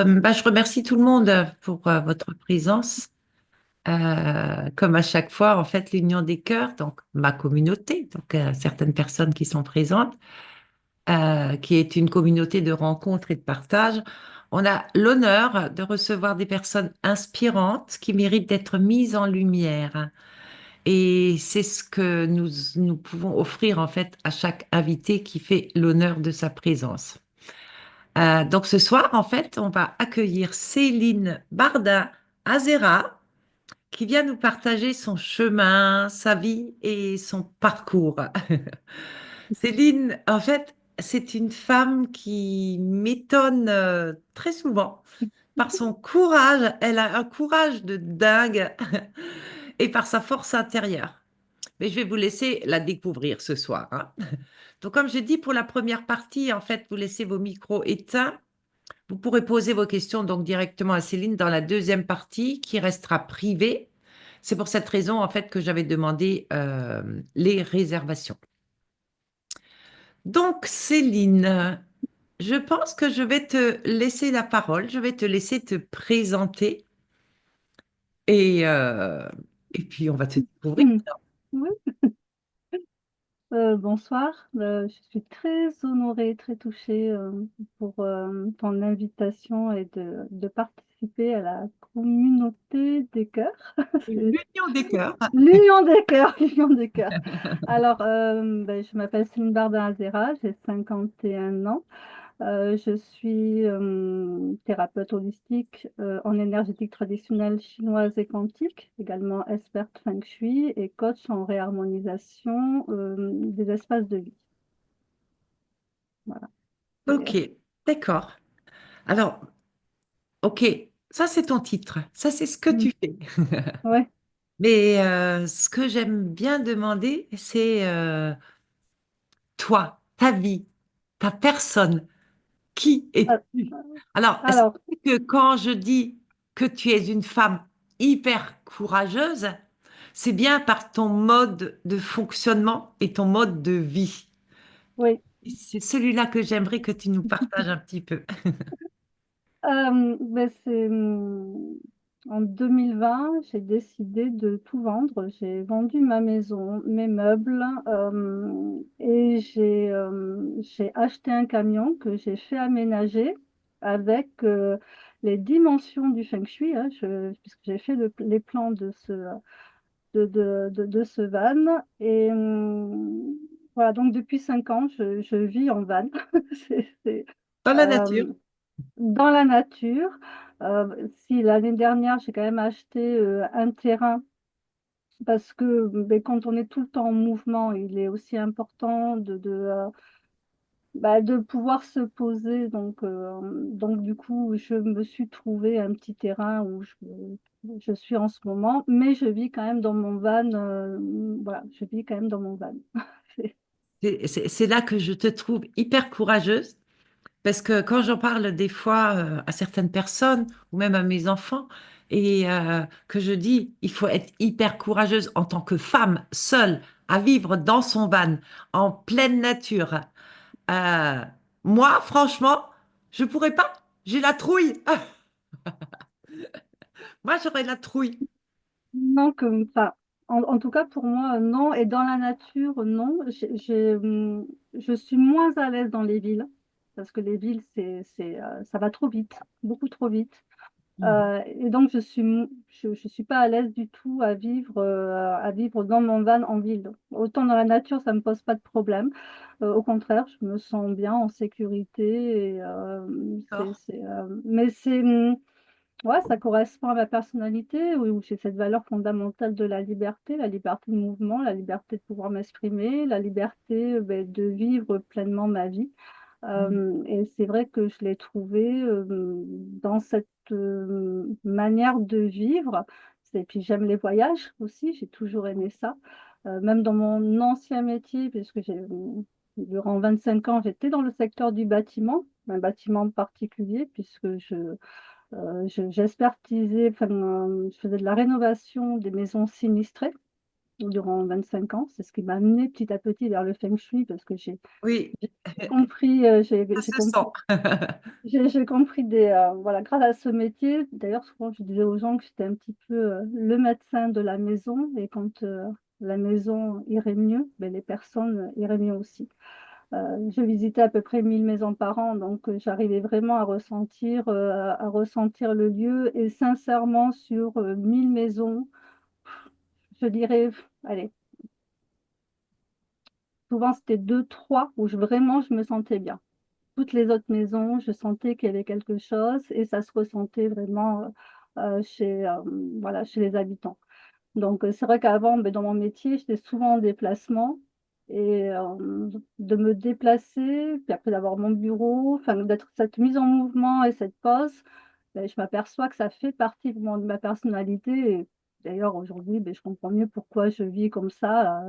Je remercie tout le monde pour votre présence. Comme à chaque fois, en fait, l'Union des cœurs, donc ma communauté, donc certaines personnes qui sont présentes, qui est une communauté de rencontres et de partage. On a l'honneur de recevoir des personnes inspirantes qui méritent d'être mises en lumière. Et c'est ce que nous pouvons offrir en fait à chaque invité qui fait l'honneur de sa présence. Donc ce soir, en fait, on va accueillir Céline Barda Azera qui vient nous partager son chemin, sa vie et son parcours. Céline, en fait, c'est une femme qui m'étonne très souvent par son courage. Elle a un courage de dingue et par sa force intérieure. Mais je vais vous laisser la découvrir ce soir, hein. Donc, comme j'ai dit pour la première partie, en fait, vous laissez vos micros éteints. Vous pourrez poser vos questions donc directement à Céline dans la deuxième partie qui restera privée. C'est pour cette raison en fait que j'avais demandé les réservations. Donc Céline, je pense que je vais te laisser la parole, je vais te laisser te présenter et, euh, et puis on va te découvrir. Hmm. Oui, bonsoir. Je suis très honorée, très touchée pour ton invitation et de participer à la communauté des cœurs. C'est L'union des cœurs. l'union des cœurs, l'union des cœurs. Alors, je m'appelle Céline Bardin-Azera, j'ai 51 ans. Je suis thérapeute holistique en énergétique traditionnelle chinoise et quantique, également experte Feng Shui et coach en réharmonisation des espaces de vie. Voilà. Et, Ok, d'accord. Alors, ok, ça c'est ton titre, ça c'est ce que mm, tu fais. ouais. Mais ce que j'aime bien demander, c'est toi, ta vie, ta personne, qui Euh, es-tu? Alors, c'est Alors, vrai que quand je dis que tu es une femme hyper courageuse, c'est bien par ton mode de fonctionnement et ton mode de vie. oui. Et c'est celui-là que j'aimerais que tu nous partages un petit peu. C'est en 2020, j'ai décidé de tout vendre. J'ai vendu ma maison, mes meubles et j'ai acheté un camion que j'ai fait aménager avec les dimensions du Feng Shui, hein, puisque j'ai fait les plans de ce van. Et voilà, donc depuis 5 ans, je vis en van. C'est, Dans la nature. euh, dans la nature. Si l'année dernière, j'ai quand même acheté un terrain parce que quand on est tout le temps en mouvement, il est aussi important de pouvoir se poser. Donc, du coup, je me suis trouvé un petit terrain où je suis en ce moment, mais je vis quand même dans mon van. Voilà, je vis quand même dans mon van. C'est- C'est là que je te trouve hyper courageuse. Parce que quand j'en parle des fois à certaines personnes ou même à mes enfants, et que je dis, il faut être hyper courageuse en tant que femme seule à vivre dans son van, en pleine nature. Euh, Moi, franchement, je pourrais pas. J'ai la trouille. Moi, j'aurais la trouille. Non, enfin, en tout cas pour moi, non. Et dans la nature, non. Je suis moins à l'aise dans les villes parce que les villes, ça va trop vite, beaucoup trop vite. Mhm. Et donc je suis pas à l'aise du tout à vivre dans mon van en ville. Autant dans la nature, ça me pose pas de problème. Au contraire, je me sens bien en sécurité. D'accord. Mais ouais, ça correspond à ma personnalité, où j'ai cette valeur fondamentale de la liberté de mouvement, la liberté de pouvoir m'exprimer, la liberté de vivre pleinement ma vie. Mhm. Et c'est vrai que je l'ai trouvé dans cette manière de vivre. Et puis j'aime les voyages aussi, j'ai toujours aimé ça. Même dans mon ancien métier, puisque durant 25 ans, j'étais dans le secteur du bâtiment, un bâtiment particulier, puisque j'expertisais, enfin, je faisais de la rénovation des maisons sinistrées. durant 25 ans. C'est ce qui m'a amené petit à petit vers le feng shui parce que Oui, j'ai compris, ça se sent. j'ai compris voilà, grâce à ce métier. D'ailleurs, souvent, je disais aux gens que j'étais un petit peu le médecin de la maison et quand la maison irait mieux, ben, les personnes iraient mieux aussi. Je visitais à peu près 1000 maisons par an, donc j'arrivais vraiment à ressentir le lieu. Et sincèrement, sur 1000 maisons, je dirais, allez, souvent c'était deux, trois où vraiment je me sentais bien. Toutes les autres maisons, je sentais qu'il y avait quelque chose et ça se ressentait vraiment voilà, chez les habitants. Donc, c'est vrai qu'avant, beh, dans mon métier, j'étais souvent en déplacement et de me déplacer, puis après d'avoir mon bureau, enfin d'être cette mise en mouvement et cette pause, beh, je m'aperçois que ça fait partie vraiment de ma personnalité et d'ailleurs aujourd'hui, beh, je comprends mieux pourquoi je vis comme ça,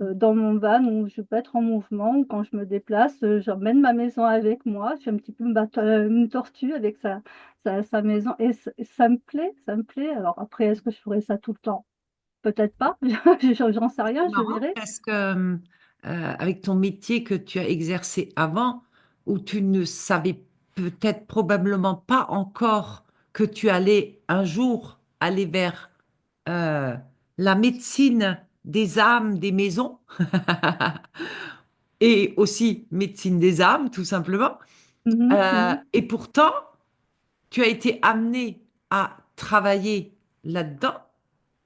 dans mon van où je peux être en mouvement, où quand je me déplace, j'emmène ma maison avec moi. Je suis un petit peu une tortue avec sa maison et ça me plaît, ça me plaît. Alors après, est-ce que je ferais ça tout le temps? Peut-être pas, j'en sais C'est rien, je marrant verrai. parce que avec ton métier que tu as exercé avant, où tu ne savais peut-être probablement pas encore que tu allais un jour aller vers euh, la médecine des âmes, des maisons, et aussi médecine des âmes, tout simplement. Mmh mh. Mmh. Et pourtant, tu as été amené à travailler là-dedans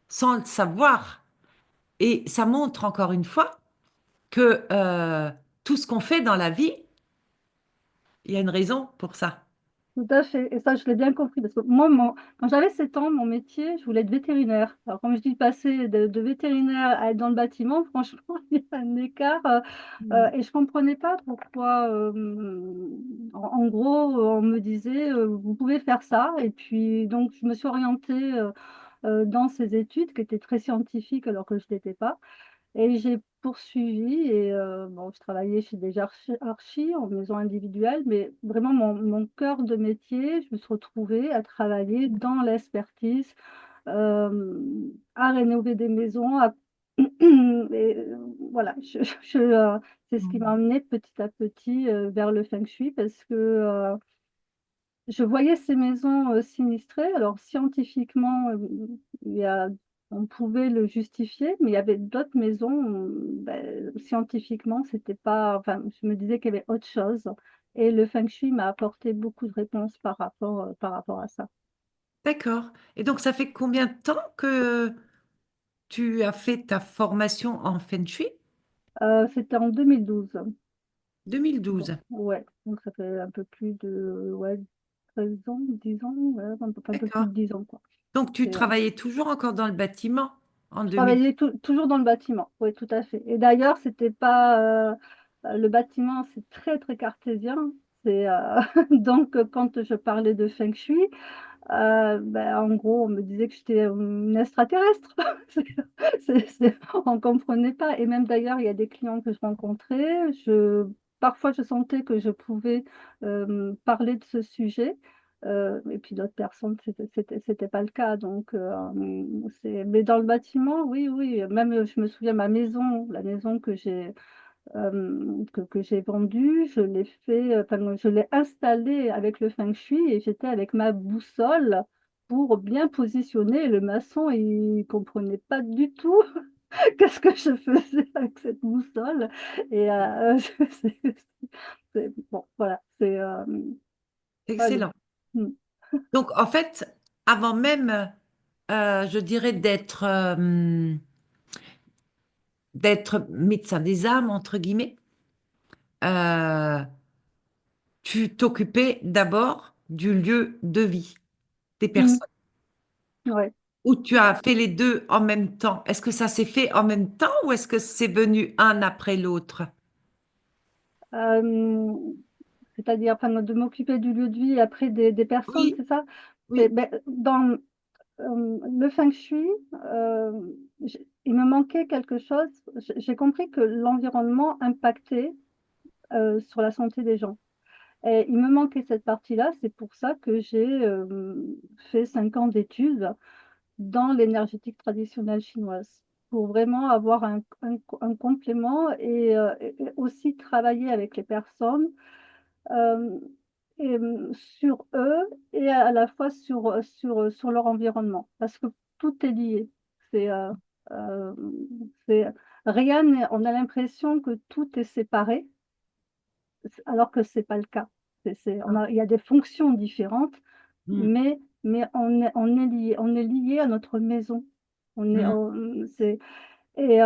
sans le savoir. Et ça montre encore une fois que tout ce qu'on fait dans la vie, il y a une raison pour ça. Tout à fait et ça, je l'ai bien compris parce que moi, quand j'avais 7 ans, mon métier, je voulais être vétérinaire. Alors quand je dis passer de vétérinaire à être dans le bâtiment, franchement, il y a un écart, Mm. et je comprenais pas pourquoi, en gros, on me disait: «Vous pouvez faire ça» et puis donc je me suis orientée, dans ces études qui étaient très scientifiques alors que je l'étais pas. Et j'ai poursuivi et bon, je travaillais chez des archis en maison individuelle, mais vraiment mon cœur de métier, je me suis retrouvée à travailler dans l'expertise, à rénover des maisons, à et voilà, c'est ce qui m'a emmenée petit à petit, vers le feng shui parce que, je voyais ces maisons, sinistrées. Alors scientifiquement, il y a on pouvait le justifier, mais il y avait d'autres maisons où, scientifiquement, c'était pas enfin, je me disais qu'il y avait autre chose et le feng shui m'a apporté beaucoup de réponses par rapport à ça. D'accord. Et donc, ça fait combien de temps que tu as fait ta formation en Feng Shui? C'était en 2012. Bon, 2012. ouais, donc ça fait un peu plus de, ouais, 13 ans, 10 ans, ouais, un peu plus D'accord. de 10 ans, quoi. Donc, tu C'est, travaillais toujours encore dans le bâtiment en je 2000. travaillais toujours dans le bâtiment, oui, tout à fait. Et d'ailleurs, c'était pas, le bâtiment, c'est très, très cartésien. C'est, donc quand je parlais de feng shui, en gros, on me disait que j'étais une extraterrestre. C'est on comprenait pas et même d'ailleurs, il y a des clients que je rencontrais, parfois je sentais que je pouvais, parler de ce sujet, et puis d'autres personnes, c'était pas le cas donc c'est mais dans le bâtiment, oui, oui, même, je me souviens ma maison, la maison que j'ai vendue, je l'ai fait, enfin, je l'ai installée avec le feng shui et j'étais avec ma boussole pour bien positionner. Le maçon, il comprenait pas du tout qu'est-ce que je faisais avec cette boussole et c'est bon, voilà, ouais, le Excellent. mmh. Donc, en fait, avant même, je dirais, d'être médecin des âmes, entre guillemets, euh, tu t'occupais d'abord du lieu de vie des Mmh. personnes. Ouais. Ou tu as fait les deux en même temps? Est-ce que ça s'est fait en même temps ou est-ce que c'est venu un après l'autre? Hem, c'est-à-dire, enfin, de m'occuper du lieu de vie après des personnes, Oui, c'est ça? C'est oui, beh, dans le feng shui, il me manquait quelque chose. J'ai compris que l'environnement impactait, sur la santé des gens et il me manquait cette partie-là. C'est pour ça que j'ai, fait 5 ans d'études dans l'énergétique traditionnelle chinoise pour vraiment avoir un complément et aussi travailler avec les personnes euh, sur eux et à la fois sur leur environnement, parce que tout est lié. C'est, euh, c'est, on a l'impression que tout est séparé, alors que c'est pas le cas. Il y a des fonctions différentes, Mm, mais on est lié à notre maison. On est, mm. et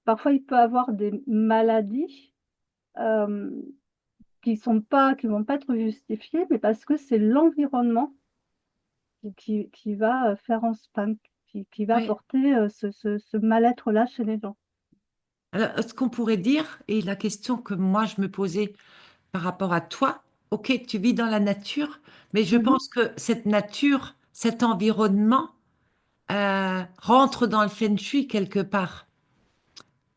parfois il peut y avoir des maladies euh, qui vont pas être justifiées, mais parce que c'est l'environnement qui va faire enfin, qui va Ouais. apporter ce mal-être-là chez les gens. Alors, ce qu'on pourrait dire, et la question que moi je me posais par rapport à toi, ok, tu vis dans la nature, mais je Mhm. pense que cette nature, cet environnement rentre dans le feng shui quelque part.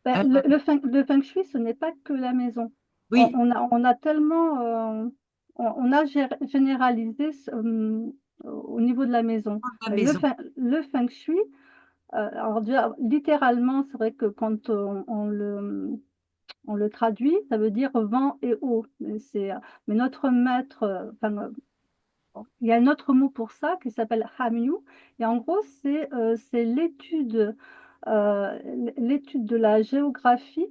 Ben, Euh, le feng shui, ce n'est pas que la maison. oui, On a tellement, on a généralisé au niveau de la maison. dans la Mais maison. Le feng shui, alors déjà, littéralement, c'est vrai que quand on le traduit, ça veut dire vent et eau. Mais notre maître, enfin, il y a un autre mot pour ça qui s'appelle Hamyu. Et en gros, c'est l'étude de la géographie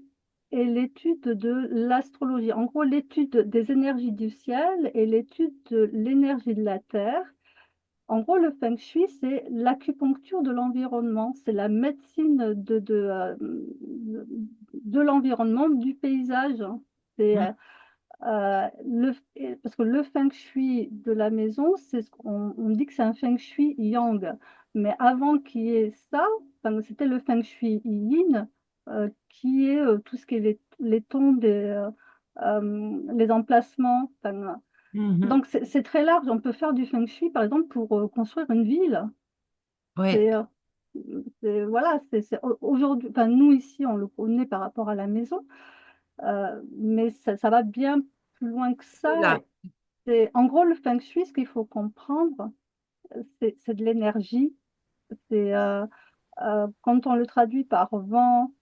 et l'étude de l'astrologie. En gros, l'étude des énergies du ciel et l'étude de l'énergie de la terre. En gros, le feng shui, c'est l'acupuncture de l'environnement, c'est la médecine de l'environnement, du paysage, hein. C'est Mm, parce que le feng shui de la maison, on dit que c'est un feng shui yang. Mais avant qu'il y ait ça, enfin, c'était le feng shui yin, qui est tout ce qui est les tombes, les emplacements. Enfin, mhm. donc c'est très large. On peut faire du feng shui, par exemple, pour construire une ville. Ouais, C'est, voilà, aujourd'hui, enfin, nous ici, on le connaît par rapport à la maison, mais ça va bien plus loin que ça. là. En gros, le feng shui, ce qu'il faut comprendre, c'est de l'énergie. C'est quand on le traduit par vent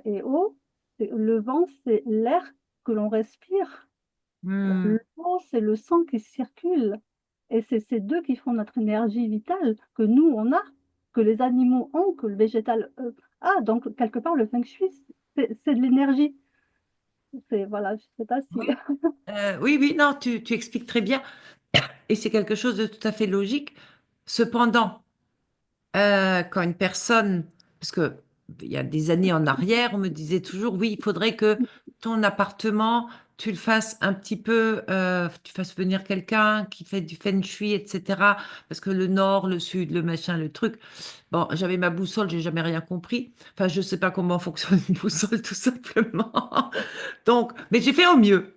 et eau, le vent, c'est l'air que l'on respire. Mm, L'eau, c'est le sang qui circule. Et c'est ces deux qui font notre énergie vitale que nous, on a, que les animaux ont, que le végétal a. Donc, quelque part, le feng shui, c'est de l'énergie. Voilà, je sais pas si. ouais. Oui, oui, non, tu expliques très bien. Et c'est quelque chose de tout à fait logique. Cependant, quand une personne, parce que il y a des années en arrière, on me disait toujours, oui, il faudrait que ton appartement, tu le fasses un petit peu, tu fasses venir quelqu'un qui fait du feng shui, etc. Parce que le nord, le sud, le machin, le truc. Bon, j'avais ma boussole, j'ai jamais rien compris. Enfin, je sais pas comment fonctionne une boussole, tout simplement. Donc, mais j'ai fait au mieux.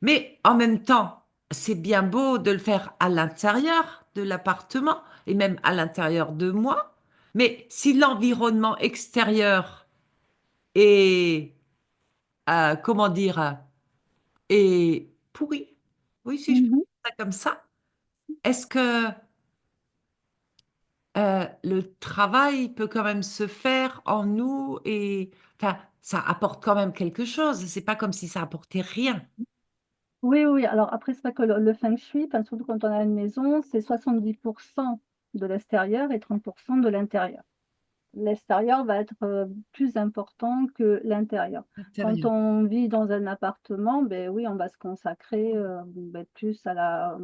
Mais en même temps, c'est bien beau de le faire à l'intérieur de l'appartement et même à l'intérieur de moi. Mais si l'environnement extérieur est, comment dire, est pourri, oui, si je peux Mhm. dire ça comme ça, est-ce que le travail peut quand même se faire en nous et, enfin, ça apporte quand même quelque chose. C'est pas comme si ça apportait rien. Oui, oui. Alors après, c'est vrai que le feng shui, enfin, surtout quand on a une maison, c'est 70% de l'extérieur et 30% de l'intérieur. L'extérieur va être plus important que l'intérieur. Quand Intérieur. on vit dans un appartement, ben oui, on va se consacrer plus à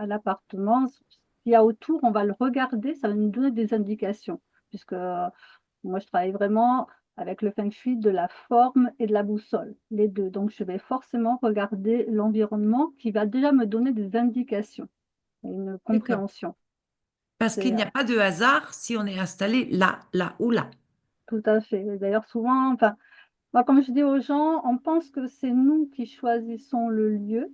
l'appartement. Ce qu'il y a autour, on va le regarder, ça va nous donner des indications. Puisque moi, je travaille vraiment avec le feng shui de la forme et de la boussole, les deux. Donc, je vais forcément regarder l'environnement qui va déjà me donner des indications et une D'accord. compréhension. Parce qu'il C'est n'y a pas de hasard si on est installé là, là ou là. tout à fait. Et d'ailleurs, souvent, enfin, moi, comme je dis aux gens, on pense que c'est nous qui choisissons le lieu,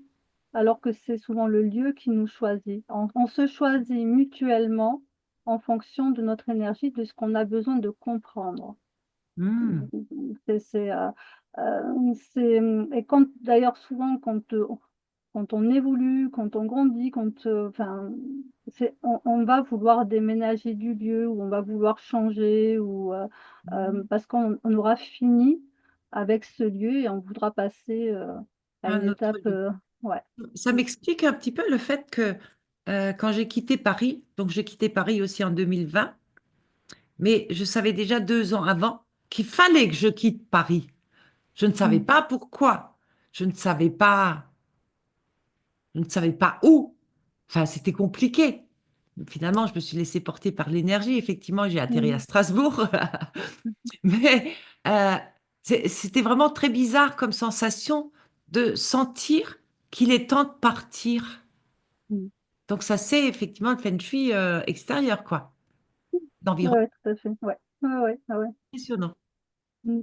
alors que c'est souvent le lieu qui nous choisit. On se choisit mutuellement en fonction de notre énergie, de ce qu'on a besoin de comprendre. Hmm, C'est, c'est, euh, et quand, d'ailleurs, souvent, quand on évolue, quand on grandit, enfin, on va vouloir déménager du lieu, ou on va vouloir changer, parce qu'on aura fini avec ce lieu et on voudra passer à une Un autre étape. lieu. Ouais. Ça m'explique un petit peu le fait que quand j'ai quitté Paris, donc j'ai quitté Paris aussi en 2020, mais je savais déjà 2 ans avant qu'il fallait que je quitte Paris. Je ne savais Mm. pas pourquoi. Je ne savais pas, je ne savais pas où. Enfin, c'était compliqué. Finalement, je me suis laissée porter par l'énergie. Effectivement, j'ai atterri à Mhm. Strasbourg. Mais euh, c'était vraiment très bizarre comme sensation de sentir qu'il est temps de partir. Mm. Donc ça, c'est effectivement le feng shui extérieur, quoi. Ouais, D'environnement ouais, tout à fait. Ouais. Ouais, ouais, ah ouais. impressionnant. Mm.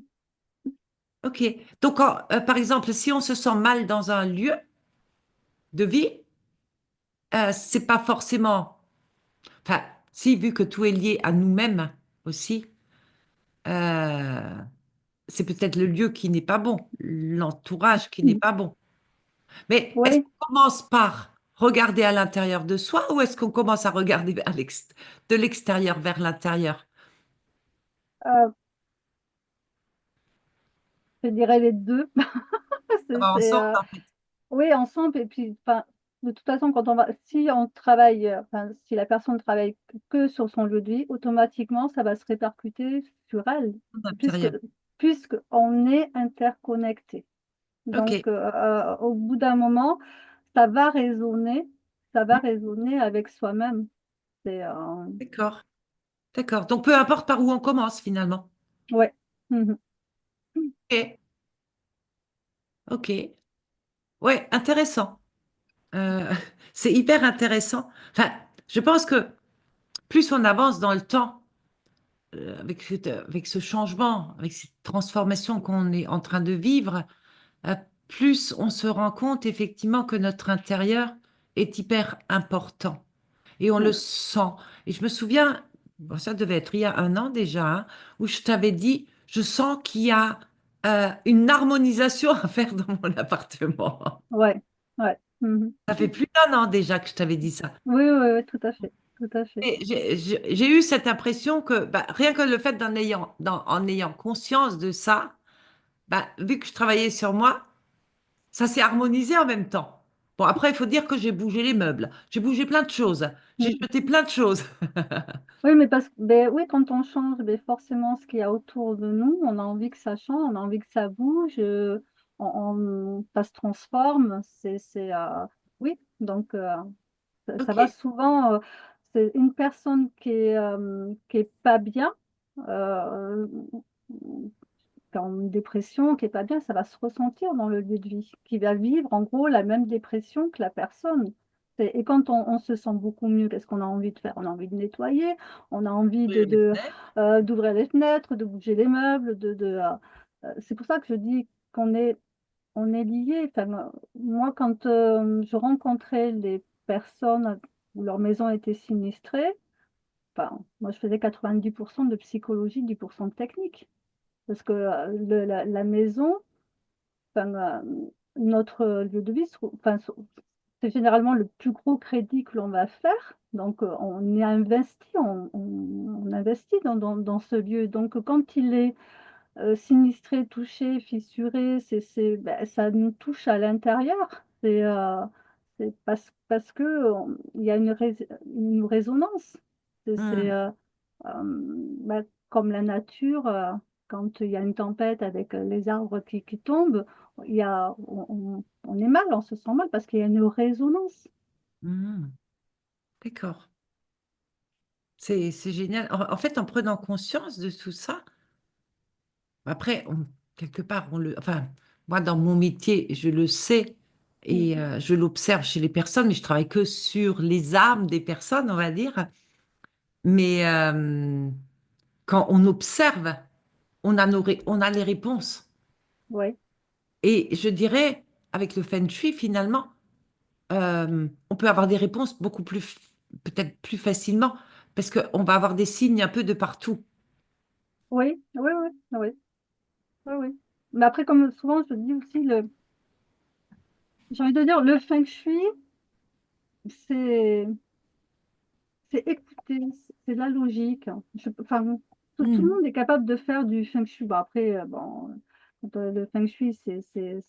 OK. Donc, par exemple, si on se sent mal dans un lieu de vie, c'est pas forcément... Enfin, si, vu que tout est lié à nous-mêmes aussi, euh, c'est peut-être le lieu qui n'est pas bon, l'entourage qui n'est Mm. pas bon. Mais est-ce Oui, qu'on commence par regarder à l'intérieur de soi ou est-ce qu'on commence à regarder de l'extérieur vers l'intérieur? euh, je dirais les deux. Ça C'est, va c'est, ensemble, euh, en fait. Oui, ensemble. Et puis, enfin, de toute façon, si on travaille, enfin, si la personne travaille que sur son lieu de vie, automatiquement, ça va se répercuter sur elle, puisque, L'intérieur. puisque on est interconnecté. OK, Donc, au bout d'un moment, ça va Hmm, résonner avec soi-même. d'accord, d'accord. Donc, peu importe par où on commence, finalement. Ouais. Mhm. OK, OK. Ouais, intéressant. Euh, c'est hyper intéressant. Enfin, je pense que plus on avance dans le temps, avec ce changement, avec cette transformation qu'on est en train de vivre, euh, plus on se rend compte effectivement que notre intérieur est hyper important. Et on le Ouais. sent. Et je me souviens, bon, ça devait être il y a un an déjà, hein, où je t'avais dit, je sens qu'il y a une harmonisation à faire dans mon appartement. Ouais. Ouais. Mhm. Ça fait plus d'1 an déjà que je t'avais dit ça. Oui, oui, oui, tout à fait. Tout à fait. Et j'ai eu cette impression que bah, rien que le fait en ayant conscience de ça, bah, vu que je travaillais sur moi, ça s'est harmonisé en même temps. Bon, après, il faut dire que j'ai bougé les meubles, j'ai bougé plein de choses, j'ai Mm. jeté plein de choses. Oui, mais ben oui, quand on change, ben forcément, ce qu'il y a autour de nous, on a envie que ça change, on a envie que ça bouge, ça se transforme. Oui, donc ça va Ok. souvent. C'est une personne qui est pas bien, euh, qui est en dépression, qui est pas bien, ça va se ressentir dans le lieu de vie, qui va vivre en gros la même dépression que la personne. Et quand on se sent beaucoup mieux, qu'est-ce qu'on a envie de faire? On a envie de nettoyer, on a envie Ouvrir les fenêtres. d'ouvrir les fenêtres, de bouger les meubles, c'est pour ça que je dis on est liés. Enfin, moi, quand je rencontrais les personnes où leur maison était sinistrée, enfin, moi, je faisais 90% de psychologie, 10% de technique. Parce que la maison, enfin, notre lieu de vie, c'est généralement le plus gros crédit que l'on va faire. Donc, on est investi, on investit dans ce lieu. Donc, quand il est sinistré, touché, fissuré, ben, ça nous touche à l'intérieur. C'est parce que il y a une résonance. Hmm, Bah, comme la nature, quand il y a une tempête avec les arbres qui tombent, on est mal, on se sent mal parce qu'il y a une résonance. hmm, d'accord. C'est génial. En fait, en prenant conscience de tout ça, après, quelque part, enfin, moi, dans mon métier, je le sais Mm. et je l'observe chez les personnes, mais je travaille que sur les âmes des personnes, on va dire. Mais quand on observe, on a les réponses. Ouais, Et je dirais, avec le Feng Shui, finalement, on peut avoir des réponses beaucoup plus, peut-être plus facilement, parce qu'on va avoir des signes un peu de partout. oui, oui, oui, oui, oui, oui. Mais après, comme souvent, je dis aussi, J'ai envie de dire, le feng shui, c'est c'est écouter, c'est de la logique. Enfin, tout le Hmm. monde est capable de faire du feng shui. Bon, après, bon, le feng shui, c'est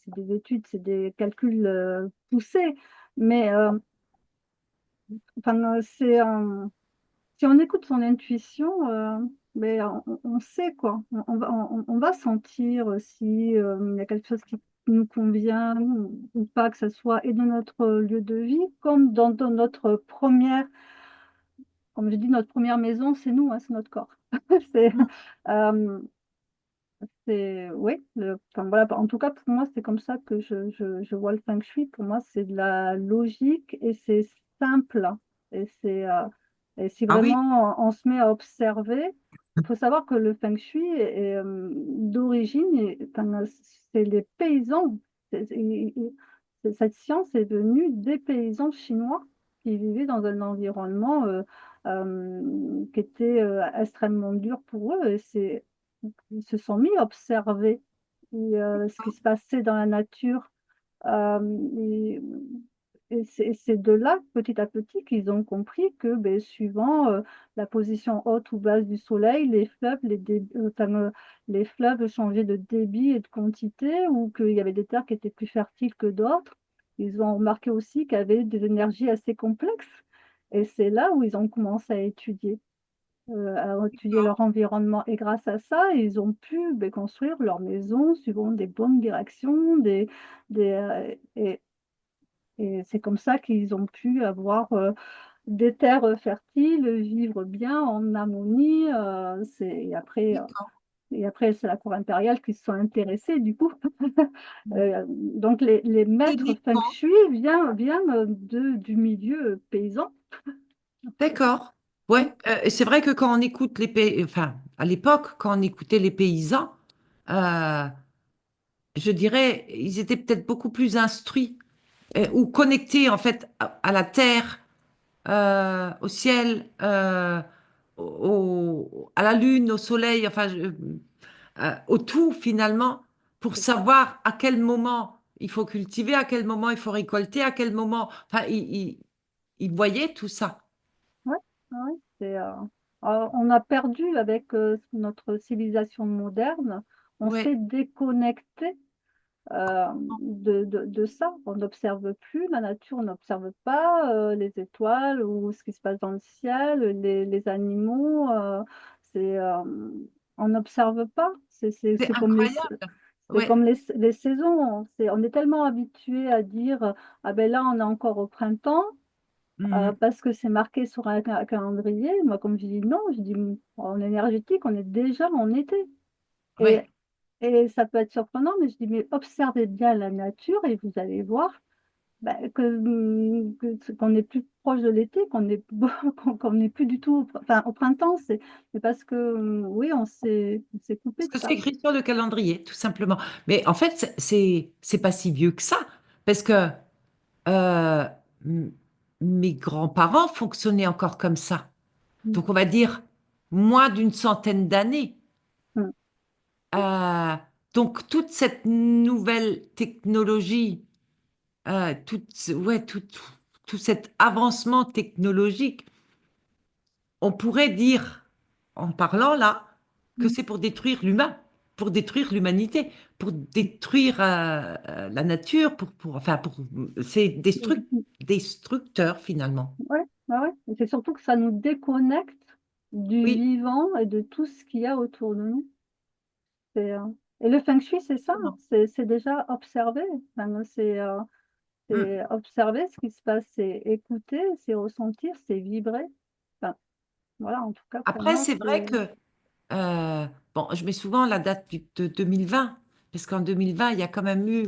des études, c'est des calculs poussés. Mais enfin, si on écoute son intuition, mais on sait quoi. On va sentir si il y a quelque chose qui nous convient ou pas, que ce soit et dans notre lieu de vie, comme dans notre première, comme je dis, notre première maison, c'est nous, hein, c'est notre corps. C'est, Hmm. euh, oui, enfin, voilà, en tout cas, pour moi, c'est comme ça que je vois le feng shui. Pour moi, c'est de la logique et c'est simple. Et et si Ah oui, vraiment on se met à observer, il faut savoir que le feng shui est, d'origine, enfin, c'est les paysans. Cette science est venue des paysans chinois qui vivaient dans un environnement qui était extrêmement dur pour eux. Et ils se sont mis à observer ce qui se passait dans la nature. Euh, et c'est de là, petit à petit, qu'ils ont compris que ben, suivant la position haute ou basse du soleil, les fleuves changeaient de débit et de quantité, ou qu'il y avait des terres qui étaient plus fertiles que d'autres. Ils ont remarqué aussi qu'il y avait des énergies assez complexes. Et c'est là où ils ont commencé à étudier leur environnement. Et grâce à ça, ils ont pu ben, construire leur maison suivant des bonnes directions. Et c'est comme ça qu'ils ont pu avoir des terres fertiles, vivre bien en harmonie. d'accord. Et après, c'est la cour impériale qui se sont intéressés, du coup. Donc, les maîtres feng Uniquement. shui viennent du milieu paysan. D'accord. Ouais. Et c'est vrai que quand on écoute enfin, à l'époque, quand on écoutait les paysans, euh, je dirais, ils étaient peut-être beaucoup plus instruits ou connectés en fait à la terre, au ciel, à la lune, au soleil, enfin, au tout finalement, pour savoir à quel moment il faut cultiver, à quel moment il faut récolter, à quel moment. Enfin, ils voyaient tout ça. Ouais, ouais, on a perdu avec notre civilisation moderne, on Ouais. s'est déconnecté de ça. On n'observe plus la nature, on n'observe pas les étoiles ou ce qui se passe dans le ciel, les animaux. On n'observe pas. C'est incroyable. C'est Ouais. comme les saisons. On est tellement habitué à dire, ah ben là, on est encore au printemps Mhm. parce que c'est marqué sur un calendrier. Moi, comme je dis non, je dis en énergétique, on est déjà en été. Et, Ouais. et ça peut être surprenant, mais je dis, mais observez bien la nature et vous allez voir ben, qu'on est plus proche de l'été, qu'on est, qu'on n'est plus du tout, enfin au printemps, c'est parce que oui, on s'est coupé Parce de que c'est ça. écrit sur le calendrier, tout simplement. Mais en fait, c'est pas si vieux que ça. Parce que euh, m- mes grands-parents fonctionnaient encore comme ça. Mm, Donc, on va dire moins d'une centaine d'années. mm, Euh, donc, toute cette nouvelle technologie, ouais, tout cet avancement technologique, on pourrait dire, en parlant là, que mm, c'est pour détruire l'humain, pour détruire l'humanité, pour détruire la nature, enfin, c'est mm. destructeur finalement. Ouais, ouais, ouais. Et c'est surtout que ça nous déconnecte du Oui, vivant et de tout ce qu'il y a autour de nous. C'est, euh, Et le feng shui, c'est ça, exactement. c'est déjà observer. Enfin, Mm. c'est observer ce qui se passe, c'est écouter, c'est ressentir, c'est vibrer. Enfin, voilà, en tout cas, pour Après, moi, c'est vrai c'est que, bon, je mets souvent la date de 2020, parce qu'en 2020, il y a quand même eu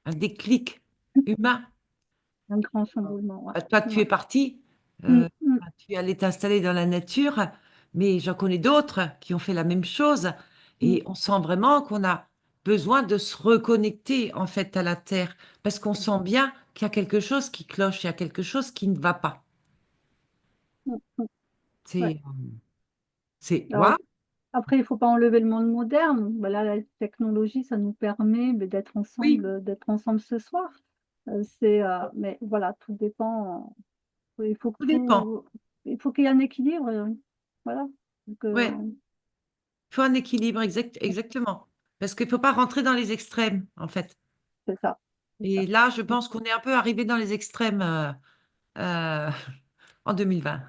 un déclic humain. un grand chamboulement. Toi, Ouais. tu es parti, Mm, mm, tu es allé t'installer dans la nature, mais j'en connais d'autres qui ont fait la même chose. mm, Et on sent vraiment qu'on a besoin de se reconnecter en fait à la terre, parce qu'on sent bien qu'il y a quelque chose qui cloche, il y a quelque chose qui ne va pas. mm, mm. Ouais. C'est, Alors, waouh, après, il ne faut pas enlever le monde moderne. Voilà, la technologie, ça nous permet oui. d'être ensemble ce soir. Mais voilà, tout dépend. Il faut que Tout dépend. il faut qu'il y ait un équilibre. Voilà. Donc, Ouais, il faut un équilibre, exactement. Parce qu'il ne faut pas rentrer dans les extrêmes, en fait. c'est ça. C'est Et ça. là, je pense qu'on est un peu arrivé dans les extrêmes euh, en 2020.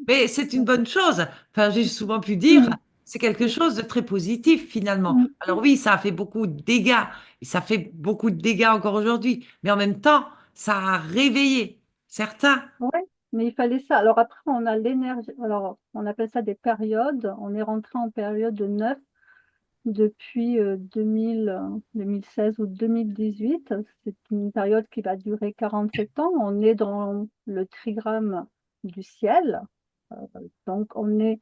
Mais c'est une bonne chose. Enfin, j'ai souvent pu dire, Mm, c'est quelque mm, chose de très positif finalement. mm. Alors oui, ça a fait beaucoup de dégâts, et ça fait beaucoup de dégâts encore aujourd'hui, mais en même temps, ça a réveillé certains. Ouais, mais il fallait ça. Alors après, on a l'énergie. Alors, on appelle ça des périodes. On est rentré en période de 9 depuis 2016 ou 2018. C'est une période qui va durer 47 ans. On est dans le trigramme du ciel. Euh, donc, on est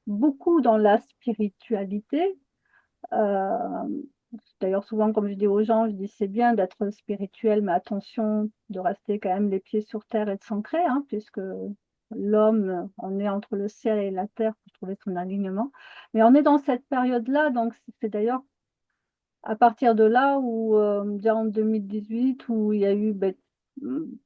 beaucoup dans la spiritualité. Euh, D'ailleurs, souvent, comme je dis aux gens, je dis c'est bien d'être spirituel, mais attention de rester quand même les pieds sur terre et de s'ancrer, hein, puisque l'homme, on est entre le ciel et la terre pour trouver son alignement. Mais on est dans cette période-là, donc c'est d'ailleurs à partir de là où, déjà en 2018, où il y a eu, ben,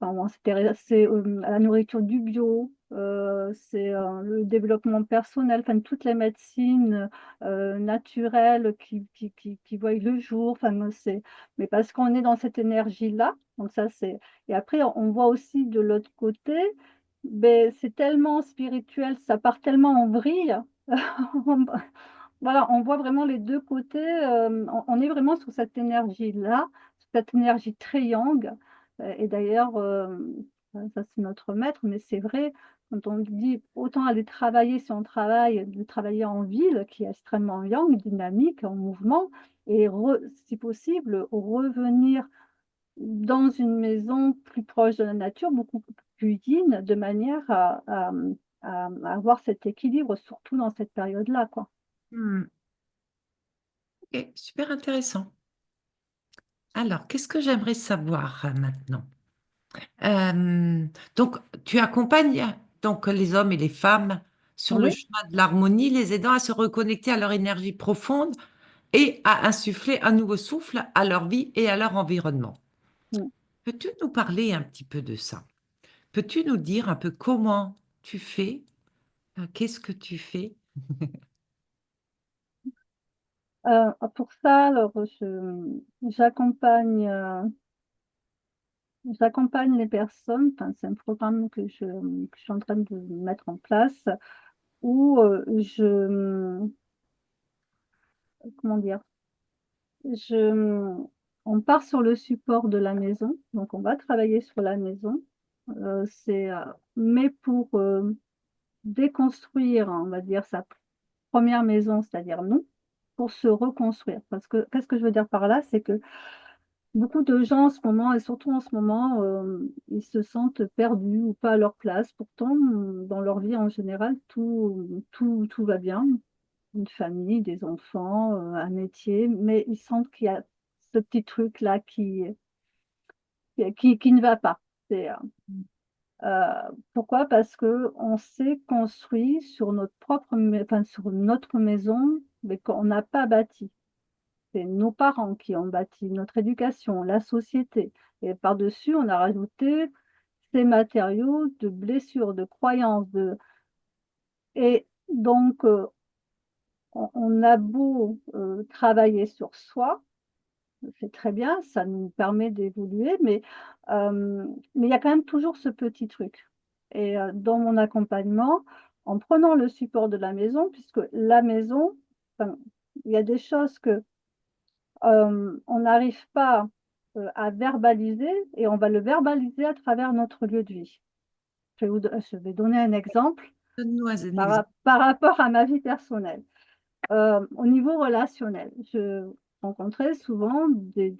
enfin, bon, c'est à la nourriture du bio, c'est le développement personnel, enfin toutes les médecines naturelles qui voient le jour, enfin mais parce qu'on est dans cette énergie-là, donc ça c'est. Et après on voit aussi de l'autre côté, ben, c'est tellement spirituel, ça part tellement en vrille. Voilà, on voit vraiment les deux côtés. On est vraiment sur cette énergie-là, cette énergie très yang. Et d'ailleurs, ça c'est notre maître, mais c'est vrai, quand on dit autant aller travailler, si on travaille, de travailler en ville, qui est extrêmement yang, dynamique, en mouvement, et si possible, revenir dans une maison plus proche de la nature, beaucoup plus yin, de manière à avoir cet équilibre, surtout dans cette période-là, quoi. Hmm, ok, super intéressant. Alors, qu'est-ce que j'aimerais savoir maintenant? Euh, donc, tu accompagnes donc les hommes et les femmes sur le Oui. chemin de l'harmonie, les aidant à se reconnecter à leur énergie profonde et à insuffler un nouveau souffle à leur vie et à leur environnement. Mm. Peux-tu nous parler un petit peu de ça? Peux-tu nous dire un peu comment tu fais? Qu'est-ce que tu fais? Pour ça, alors, j'accompagne j'accompagne les personnes. Enfin, c'est un programme que je suis en train de mettre en place où comment dire, je, on part sur le support de la maison. Donc, on va travailler sur la maison. Mais pour déconstruire, on va dire, sa première maison, c'est-à-dire nous, pour se reconstruire. Parce que, qu'est-ce que je veux dire par là? C'est que beaucoup de gens en ce moment, et surtout en ce moment, ils se sentent perdus ou pas à leur place. Pourtant, dans leur vie en général, tout va bien. Une famille, des enfants, un métier, mais ils sentent qu'il y a ce petit truc-là qui ne va pas. Pourquoi? Parce que on s'est construit sur notre enfin, sur notre maison, mais qu'on n'a pas bâti. C'est nos parents qui ont bâti notre éducation, la société. Et par-dessus, on a rajouté ces matériaux de blessures, de croyances. Et donc, on a beau travailler sur soi, c'est très bien, ça nous permet d'évoluer, mais il y a quand même toujours ce petit truc. Et dans mon accompagnement, en prenant le support de la maison, puisque la maison, enfin, il y a des choses que on n'arrive pas à verbaliser et on va le verbaliser à travers notre lieu de vie. Je vais donner un exemple Donne-nous un exemple. par rapport à ma vie personnelle. Au niveau relationnel, je rencontrais souvent des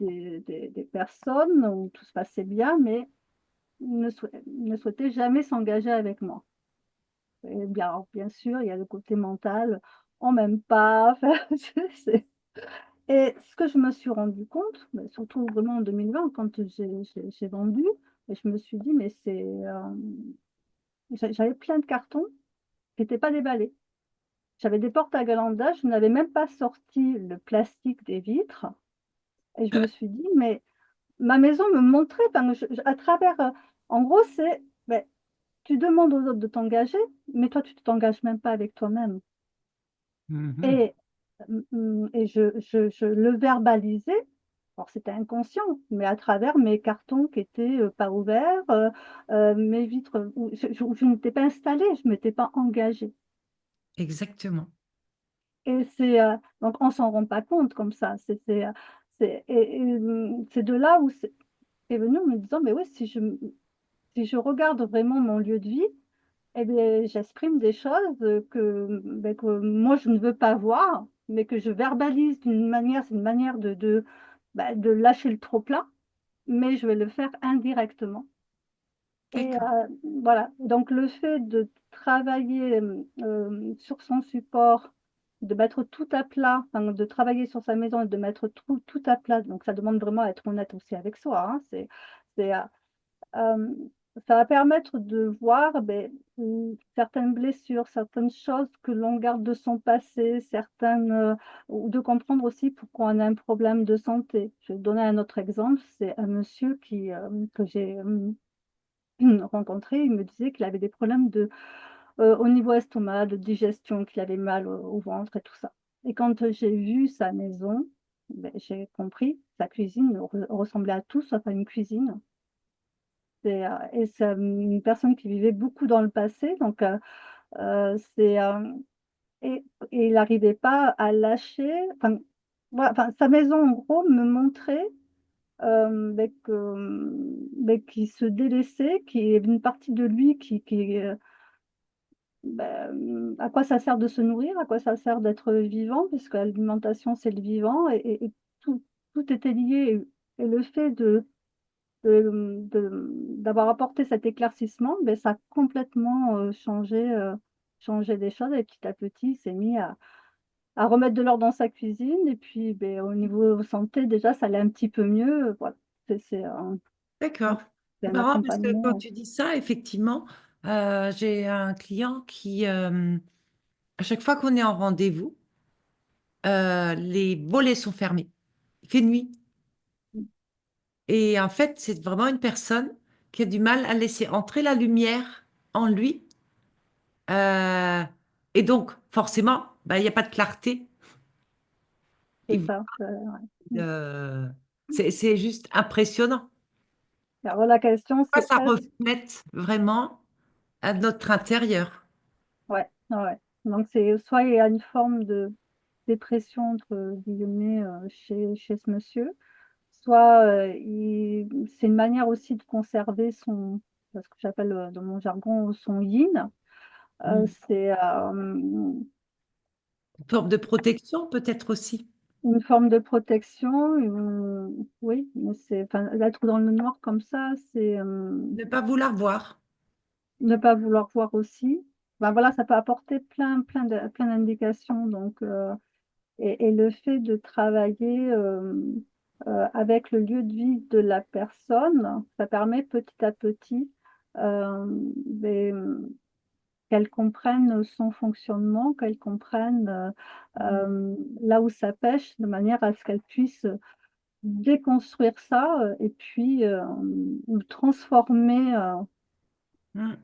personnes où tout se passait bien, mais ne souhaitaient jamais s'engager avec moi. Et bien sûr, il y a le côté mental, on m'aime pas. Enfin, c'est- Et ce que je me suis rendu compte, mais surtout vraiment en 2020, quand j'ai vendu, et je me suis dit, mais j'avais plein de cartons qui n'étaient pas déballés. J'avais des portes à galandage, je n'avais même pas sorti le plastique des vitres. Et je me suis dit, mais ma maison me montrait, enfin, à travers, en gros, c'est, ben, tu demandes aux autres de t'engager, mais toi, tu ne t'engages même pas avec toi-même. Mhm. Et, et je le verbalisais. Alors, c'était inconscient, mais à travers mes cartons qui étaient pas ouverts, mes vitres où je n'étais pas installée, je ne m'étais pas engagée. Exactement. Et c'est donc on s'en rend pas compte comme ça. C'est de là où c'est venu en me disant, mais oui, si je regarde vraiment mon lieu de vie, eh bien, j'exprime des choses ben, que moi je ne veux pas voir, mais que je verbalise d'une manière, c'est une manière ben, de lâcher le trop-plein, mais je vais le faire indirectement. Et D'accord. voilà, donc le fait de travailler sur son support, de mettre tout à plat, enfin, de travailler sur sa maison et de mettre tout à plat, donc ça demande vraiment à être honnête aussi avec soi, hein, c'est, euh, ça va permettre de voir ben, certaines blessures, certaines choses que l'on garde de son passé, ou de comprendre aussi pourquoi on a un problème de santé. Je vais donner un autre exemple, c'est un monsieur que j'ai rencontré, il me disait qu'il avait des problèmes au niveau estomac, de digestion, qu'il avait mal au ventre et tout ça. Et quand j'ai vu sa maison, ben, j'ai compris, sa cuisine ressemblait à tout sauf à une cuisine. Et c'est une personne qui vivait beaucoup dans le passé, donc c'est, et et il n'arrivait pas à lâcher, enfin, voilà, enfin, sa maison, en gros, me montrait, beh, qu'il se délaissait, qu'il y avait une partie de lui à quoi ça sert de se nourrir? À quoi ça sert d'être vivant? Puisque l'alimentation, c'est le vivant et tout était lié et le fait d'avoir apporté cet éclaircissement, beh, ça a complètement, changé des choses et petit à petit, il s'est mis à remettre de l'ordre dans sa cuisine et puis, beh, au niveau santé, déjà, ça allait un petit peu mieux, voilà. C'est un D'accord. donc c'est C'est un marrant parce que quand accompagnement. tu dis ça, effectivement, j'ai un client qui, à chaque fois qu'on est en rendez-vous, les volets sont fermés. Il fait nuit. Et en fait, c'est vraiment une personne qui a du mal à laisser entrer la lumière en lui. Euh, et donc, forcément, bah, il n'y a pas de clarté. C'est Il- ça, ouais. Mmh. euh, c'est juste impressionnant. Alors la question, Quoi, c'est ça est-ce reflète vraiment à notre intérieur. ouais, ouais, ouais. Donc c'est soit il y a une forme de «dépression» entre guillemets, chez ce monsieur, soit, il c'est une manière aussi de conserver ce que j'appelle, dans mon jargon, son yin. Mm. C'est, Une forme de protection, peut-être aussi. une forme de protection, oui, mais c'est enfin, être dans le noir comme ça, c'est, Ne pas vouloir voir. ne pas vouloir voir aussi. Ben, voilà, ça peut apporter plein d'indications donc et le fait de travailler, avec le lieu de vie de la personne, ça permet petit à petit, beh, qu'elle comprenne son fonctionnement, qu'elle comprenne, Mm. là où ça pêche, de manière à ce qu'elle puisse déconstruire ça, et puis, ou Mm.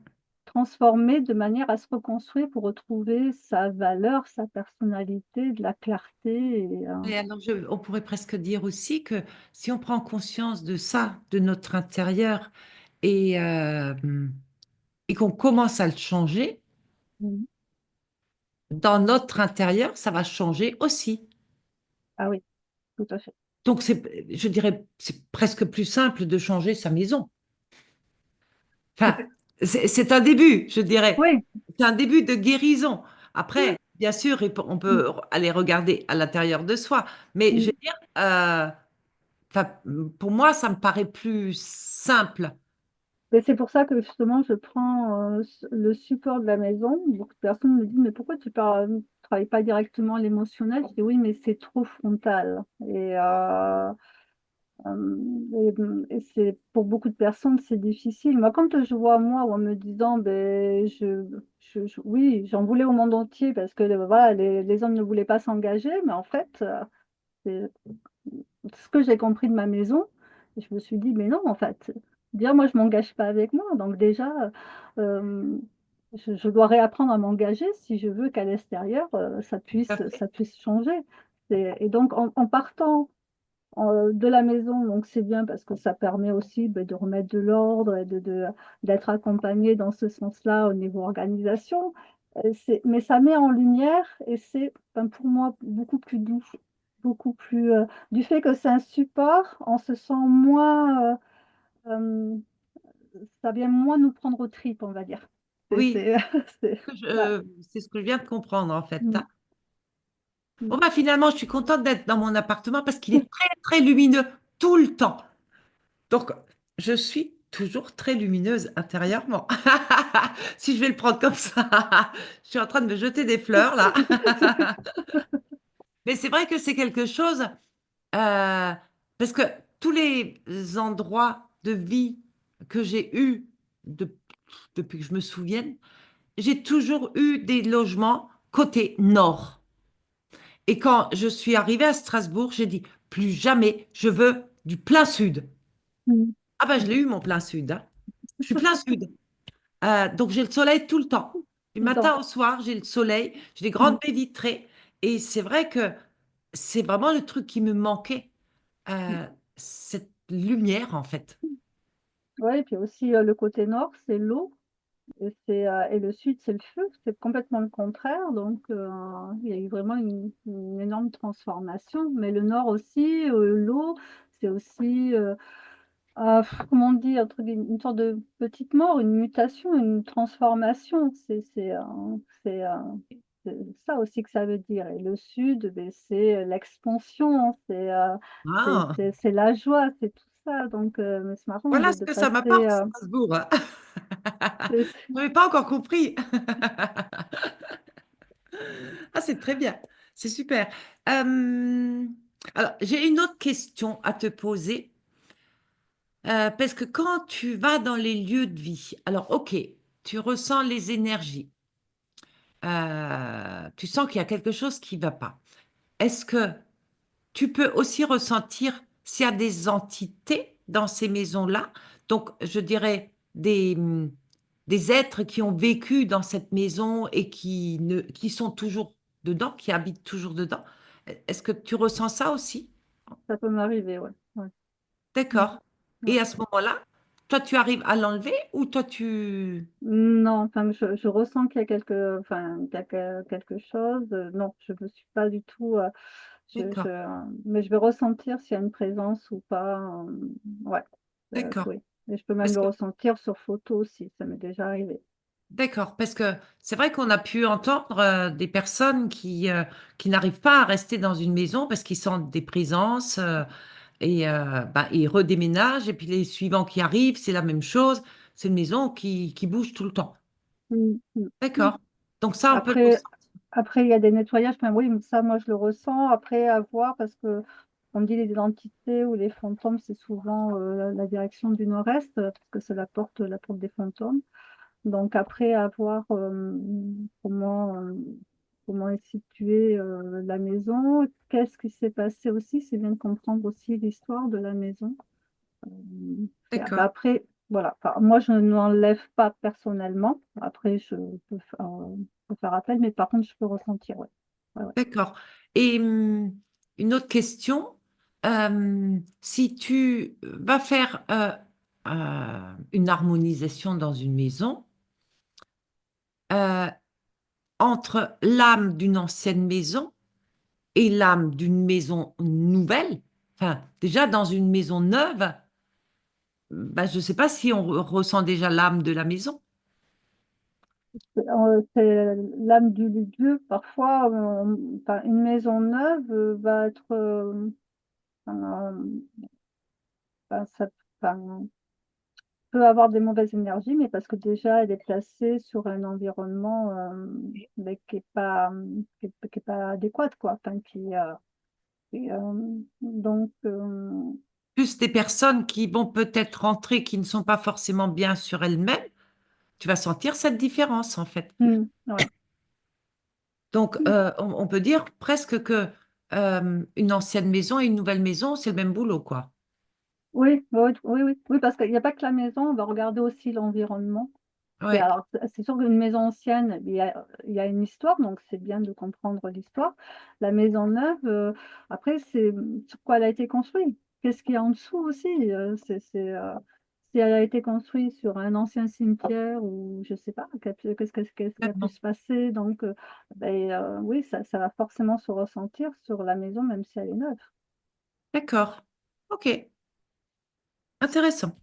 transformer de manière à se reconstruire pour retrouver sa valeur, sa personnalité, de la clarté et Et alors, on pourrait presque dire aussi que si on prend conscience de ça, de notre intérieur, et, euh, et qu'on commence à le changer, mmh. dans notre intérieur, ça va changer aussi. Ah oui, tout à fait. Donc, je dirais, c'est presque plus simple de changer sa maison. Enfin, c'est un début, je dirais. Oui, C'est un début de guérison. oui, Après, bien sûr, on mmh, peut aller regarder à l'intérieur de soi. Mais je mmh. veux dire, enfin, pour moi, ça me paraît plus simple. Et c'est pour ça que justement je prends, le support de la maison. Beaucoup de personnes me disent: «Mais pourquoi travailles pas directement l'émotionnel?» Je dis: «Oui, mais c'est trop frontal» et c'est pour beaucoup de personnes, c'est difficile. Moi, quand je vois moi, en me disant: ben oui, j'en voulais au monde entier parce que, voilà, les hommes ne voulaient pas s'engager», mais en fait, c'est ce que j'ai compris de ma maison, Et je me suis dit, mais non, en fait, déjà, moi, je m'engage pas avec moi. Donc déjà, euh, je dois réapprendre à m'engager si je veux qu'à l'extérieur, tout à fait. ça puisse changer. Et donc, en partant de la maison, donc c'est bien parce que ça permet aussi ben, de remettre de l'ordre et d'être accompagné dans ce sens-là au niveau organisation. Mais ça met en lumière et c'est ben, pour moi beaucoup plus doux, beaucoup plus du fait que c'est un support, on se sent moins, euh, ça vient moins nous prendre aux tripes, on va dire. C'est, Oui, c'est, ouais. c'est ce que je viens de comprendre en fait, Mm, hein. mm. Bon, bah, finalement, je suis contente d'être dans mon appartement parce qu'il est très, très lumineux tout le temps. Donc, je suis toujours très lumineuse intérieurement. Si je vais le prendre comme ça, je suis en train de me jeter des fleurs là. Mais c'est vrai que c'est quelque chose, parce que tous les endroits de vie que j'ai eus depuis que je me souvienne, j'ai toujours eu des logements côté nord. Et quand je suis arrivée à Strasbourg, j'ai dit, plus jamais je veux du plein sud. Mm. Ah ben, je l'ai eu, mon plein sud, hein. Je suis plein sud. Donc, j'ai le soleil tout le temps. Du Tout le temps. matin au soir, j'ai le soleil, j'ai des Mm, grandes baies vitrées. Et c'est vrai que c'est vraiment le truc qui me manquait, mm. cette lumière, en fait. Ouais, et puis aussi le côté nord, c'est l'eau. Et le sud, c'est le feu, c'est complètement le contraire. Donc, il y a eu vraiment une énorme transformation. Mais le nord aussi, l'eau, c'est aussi, comment on dit, entre guillemets, une sorte de petite mort, une mutation, une transformation. C'est ça aussi que ça veut dire. Et le sud, beh, c'est l'expansion, Ah, c'est la joie, c'est tout ça. Donc, mais c'est marrant voilà ce de que ça passer. m'apporte, Strasbourg. C'est- Je n'avais pas encore compris. Ah, c'est très bien. C'est super. Euh, alors, j'ai une autre question à te poser. Parce que quand tu vas dans les lieux de vie, alors ok, tu ressens les énergies, tu sens qu'il y a quelque chose qui ne va pas. Est-ce que tu peux aussi ressentir s'il y a des entités dans ces maisons-là? Donc, je dirais des êtres qui ont vécu dans cette maison et qui sont toujours dedans, qui habitent toujours dedans. Est-ce que tu ressens ça aussi? Ça peut m'arriver, ouais. Ouais. Mmh. D'accord. Ouais. Et à ce moment-là, toi, tu arrives à l'enlever ou toi, tu... Non, enfin, je ressens qu'il y a quelque chose, non, je ne suis pas du tout, D'accord, mais je vais ressentir s'il y a une présence ou pas, ouais, d'accord. oui, et je peux même Parce le que, ressentir sur photo aussi, ça m'est déjà arrivé. d'accord, parce que c'est vrai qu'on a pu entendre des personnes qui n'arrivent pas à rester dans une maison parce qu'ils sentent des présences et bah, ils redéménagent et puis les suivants qui arrivent, c'est la même chose. C'est une maison qui bouge tout le temps. Mmh, mmh, mmh. D'accord. Donc ça, on peut le Après ressentir. après il y a des nettoyages, enfin oui, mais ça moi je le ressens, après à voir parce qu'on me dit les identités ou les fantômes, c'est souvent, la direction du nord-est, parce que c'est la porte des fantômes. Donc après à voir, comment est située, la maison. Qu'est-ce qui s'est passé aussi? C'est bien de comprendre aussi l'histoire de la maison. D'accord. Bah, après, voilà, enfin, moi je n'enlève pas personnellement. Après, peux faire appel, mais par contre, je peux ressentir, ouais. Ouais, ouais. D'accord. Et une autre question, si tu vas faire une harmonisation dans une maison, euh, entre l'âme d'une ancienne maison et l'âme d'une maison nouvelle, enfin, déjà dans une maison neuve, bah, je ne sais pas si on ressent déjà l'âme de la maison. C'est l'âme du lieu. Parfois, enfin, une maison neuve va être, enfin, enfin, peut avoir des mauvaises énergies, mais parce que déjà, elle est placée sur un environnement mais qui est pas adéquat, quoi. Enfin, donc, Plus des personnes qui vont peut-être rentrer, qui ne sont pas forcément bien sur elles-mêmes, tu vas sentir cette différence en fait. ouais. Donc, on peut dire presque que une ancienne maison et une nouvelle maison, c'est le même boulot, quoi. Oui, oui, oui, oui, oui, parce qu'il n'y a pas que la maison, on va regarder aussi l'environnement. Ouais, Alors, c'est sûr qu'une maison ancienne, il y a une histoire, donc c'est bien de comprendre l'histoire. La maison neuve, après, c'est sur quoi elle a été construite. Qu'est-ce qu'il y a en dessous aussi? Si elle a été construite sur un ancien cimetière ou je sais pas, qu'est-ce qui a pu complètement. se passer. Donc, oui, ça va forcément se ressentir sur la maison, même si elle est neuve. D'accord. Ok, intéressant.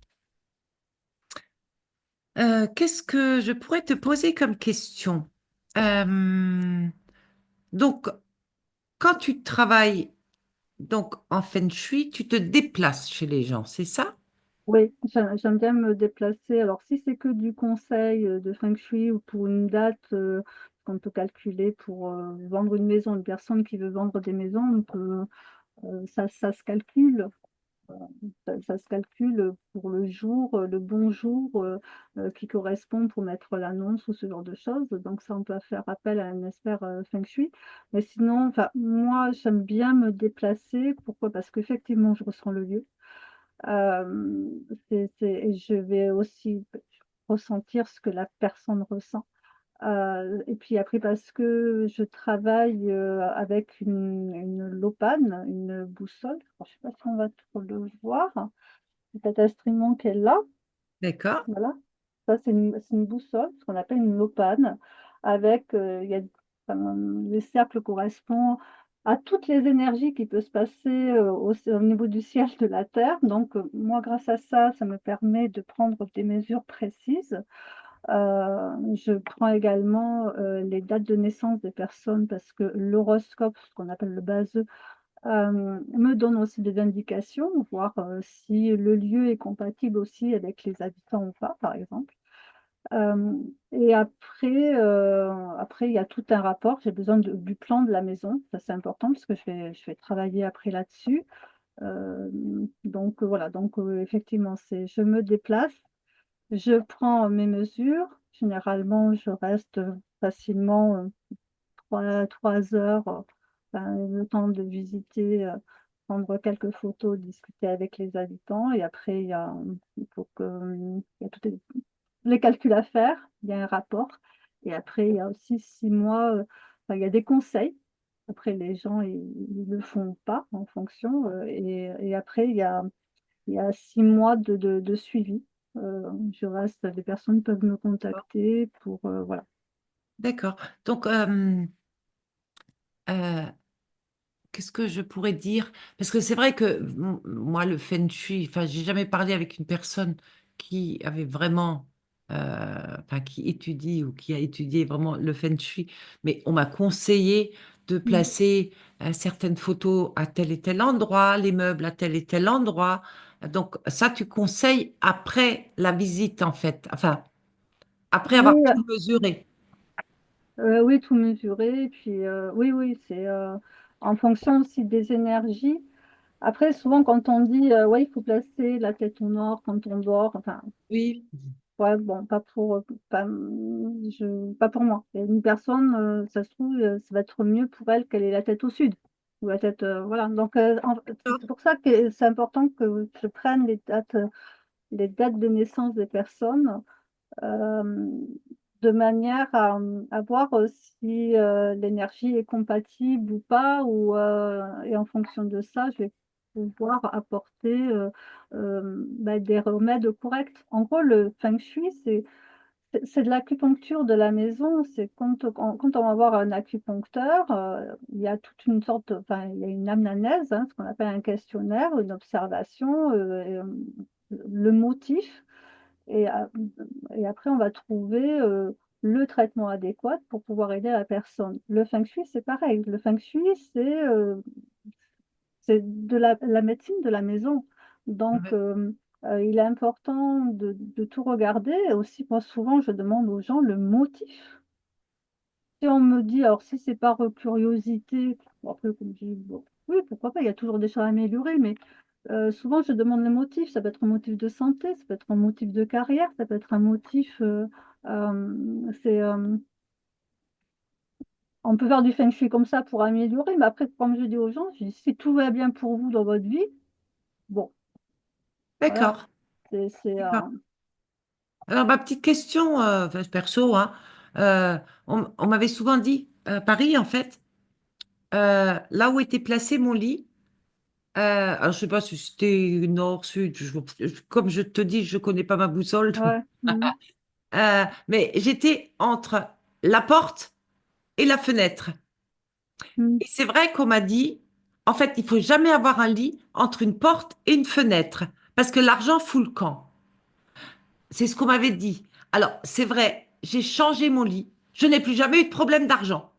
Qu'est-ce que je pourrais te poser comme question? Euh, donc, quand tu travailles donc en feng shui, tu te déplaces chez les gens, c'est ça? Oui, j'aime bien me déplacer. Alors, si c'est que du conseil de feng shui ou pour une date qu'on peut calculer pour vendre une maison, une personne qui veut vendre des maisons, donc, ça se calcule. euh, ça se calcule pour le jour, le bon jour qui correspond pour mettre l'annonce ou ce genre de choses. Donc, ça, on peut faire appel à un expert feng shui. Mais sinon, enfin, moi, j'aime bien me déplacer. Pourquoi? Parce qu'effectivement, je ressens le lieu. Et je vais aussi ressentir ce que la personne ressent. Et puis après parce que je travaille, avec une lopane, une boussole. Alors je sais pas si on va trop le voir. Cet instrument qu'elle a, D'accord. voilà. Ça c'est une boussole, ce qu'on appelle une lopane avec, il y a enfin, les cercles correspondent à toutes les énergies qui peuvent se passer, au niveau du ciel, de la terre. Donc, moi grâce à ça, ça me permet de prendre des mesures précises. Je prends également, les dates de naissance des personnes parce que l'horoscope, ce qu'on appelle le baseux, me donne aussi des indications, voir, si le lieu est compatible aussi avec les habitants ou pas, par exemple. Et après il y a tout un rapport. J'ai besoin du plan de la maison. Ça, c'est important parce que je vais travailler après là-dessus. Donc, voilà, donc, effectivement, je me déplace, je prends mes mesures. Généralement, je reste facilement, 3 heures, enfin, le temps de visiter, prendre quelques photos, discuter avec les habitants et après il faut que, il y a toutes les calculs à faire, il y a un rapport et après il y a aussi 6 mois, enfin, il y a des conseils. Après les gens ils le font pas en fonction, et après il y a 6 mois de suivi. Je reste Les personnes peuvent me contacter pour, voilà. D'accord. Donc, euh, qu'est-ce que je pourrais dire? Parce que c'est vrai que moi, le feng shui, enfin, j'ai jamais parlé avec une personne qui avait vraiment, enfin, qui étudie ou qui a étudié vraiment le feng shui, mais on m'a conseillé de Mmh. placer certaines photos à tel et tel endroit, les meubles à tel et tel endroit. Donc, ça, tu conseilles après la visite, en fait, enfin, après Oui, avoir tout mesuré. oui, tout mesurer et puis, oui, oui, c'est, en fonction aussi des énergies. Après, souvent, quand on dit, ouais, il faut placer la tête au nord quand on dort, enfin, Oui, ouais, bon, pas pour moi. Il y a une personne, ça se trouve, ça va être mieux pour elle qu'elle ait la tête au sud ou la tête, voilà. Donc, c'est pour ça que c'est important que je prenne les dates de naissance des personnes. Hem, de manière à voir, si, l'énergie est compatible ou pas et en fonction de ça, je vais pouvoir apporter, des remèdes corrects. En gros, le feng shui, c'est de l'acupuncture de la maison. C'est quand on va voir un acupuncteur, il y a toute une sorte enfin, il y a une anamnèse, hein, ce qu'on appelle un questionnaire, une observation, le motif et a et après on va trouver, le traitement adéquat pour pouvoir aider la personne. Le feng shui, c'est pareil. Le feng shui, c'est de la médecine de la maison. Donc, ouais, il est important de tout regarder et aussi moi souvent je demande aux gens le motif. Si on me dit alors si c'est par, curiosité, bon après comme je dis, bon, oui pourquoi pas, il y a toujours des choses à améliorer, mais souvent je demande le motif. Ça peut être un motif de santé, ça peut être un motif de carrière, ça peut être un motif, c'est, on peut faire du feng shui comme ça pour améliorer, mais après comme je dis aux gens, je dis: «Si tout va bien pour vous dans votre vie, bon». Voilà. D'accord. C'est, D'accord. Alors, ma petite question, enfin, perso, hein, on m'avait souvent dit, Paris, en fait, là où était placé mon lit, alors je sais pas si c'était nord, sud, comme je te dis, je connais pas ma boussole, donc, ouais. Mhm. mais j'étais entre la porte et la fenêtre. Mhm. Et c'est vrai qu'on m'a dit, en fait, il faut jamais avoir un lit entre une porte et une fenêtre, parce que l'argent fout le camp. C'est ce qu'on m'avait dit. Alors, c'est vrai, j'ai changé mon lit. Je n'ai plus jamais eu de problème d'argent.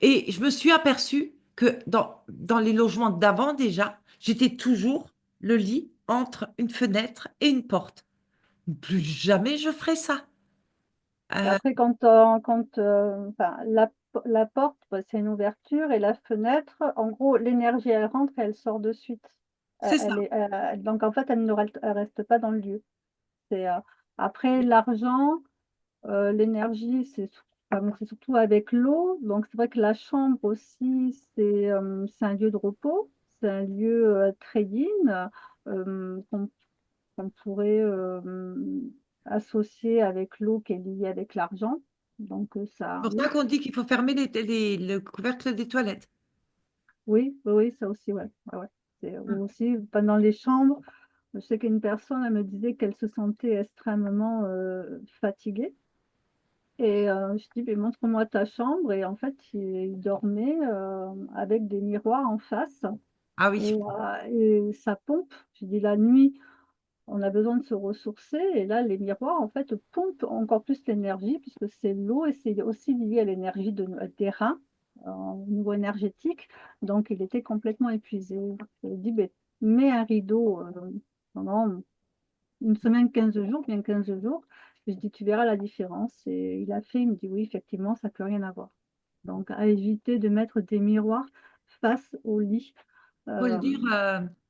Et je me suis aperçue que dans les logements d'avant déjà, j'étais toujours le lit entre une fenêtre et une porte. Plus jamais je ferai ça. Euh, Après, enfin, la porte, bah, c'est une ouverture et la fenêtre, en gros, l'énergie, elle rentre et elle sort de suite. c'est ça. Donc, en fait, elle reste pas dans le lieu. C'est, après, l'argent, l'énergie, enfin, c'est surtout avec l'eau. Donc, c'est vrai que la chambre aussi, c'est un lieu de repos. C'est un lieu très yin qu'on pourrait associer avec l'eau qui est liée avec l'argent. Donc, C'est ça, pour ça oui, qu'on dit qu'il faut fermer le couvercle des toilettes. oui, oui, oui, ça aussi, ouais. Ouais, ouais. Hmm. Ou aussi, pendant les chambres, je sais qu'une personne, elle me disait qu'elle se sentait extrêmement fatiguée. Et je dis, mais montre-moi ta chambre. Et en fait, il dormait avec des miroirs en face Ah oui, et ça pompe. Je dis, la nuit, on a besoin de se ressourcer. Et là, les miroirs, en fait, pompent encore plus l'énergie puisque c'est l'eau et c'est aussi lié à l'énergie des reins au niveau énergétique. Donc, il était complètement épuisé. Je lui ai dit, ben, mets un rideau pendant une semaine, 15 jours, bien 15 jours. Je dis, tu verras la différence. Et il a fait, il me dit, oui, effectivement, ça peut rien avoir. Donc, à éviter de mettre des miroirs face au lit. faut le Euh, dire,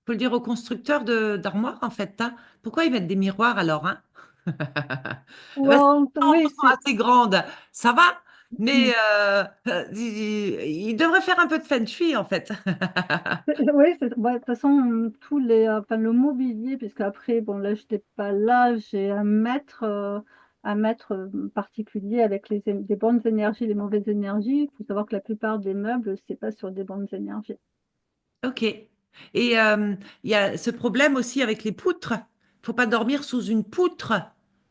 faut le dire aux constructeurs d'armoires en fait, hein. Pourquoi ils mettent des miroirs alors, hein? Parce que les chambres oui, sont assez grandes, ça va, mais mm, ils devraient faire un peu de feng shui en fait. oui, ouais, de toute façon, enfin, le mobilier, puisque après, bon, là, je n'étais pas là, j'ai un maître particulier avec des bonnes énergies, les mauvaises énergies. Il faut savoir que la plupart des meubles, c'est pas sur des bonnes énergies. Ok. Et il y a ce problème aussi avec les poutres. Faut pas dormir sous une poutre.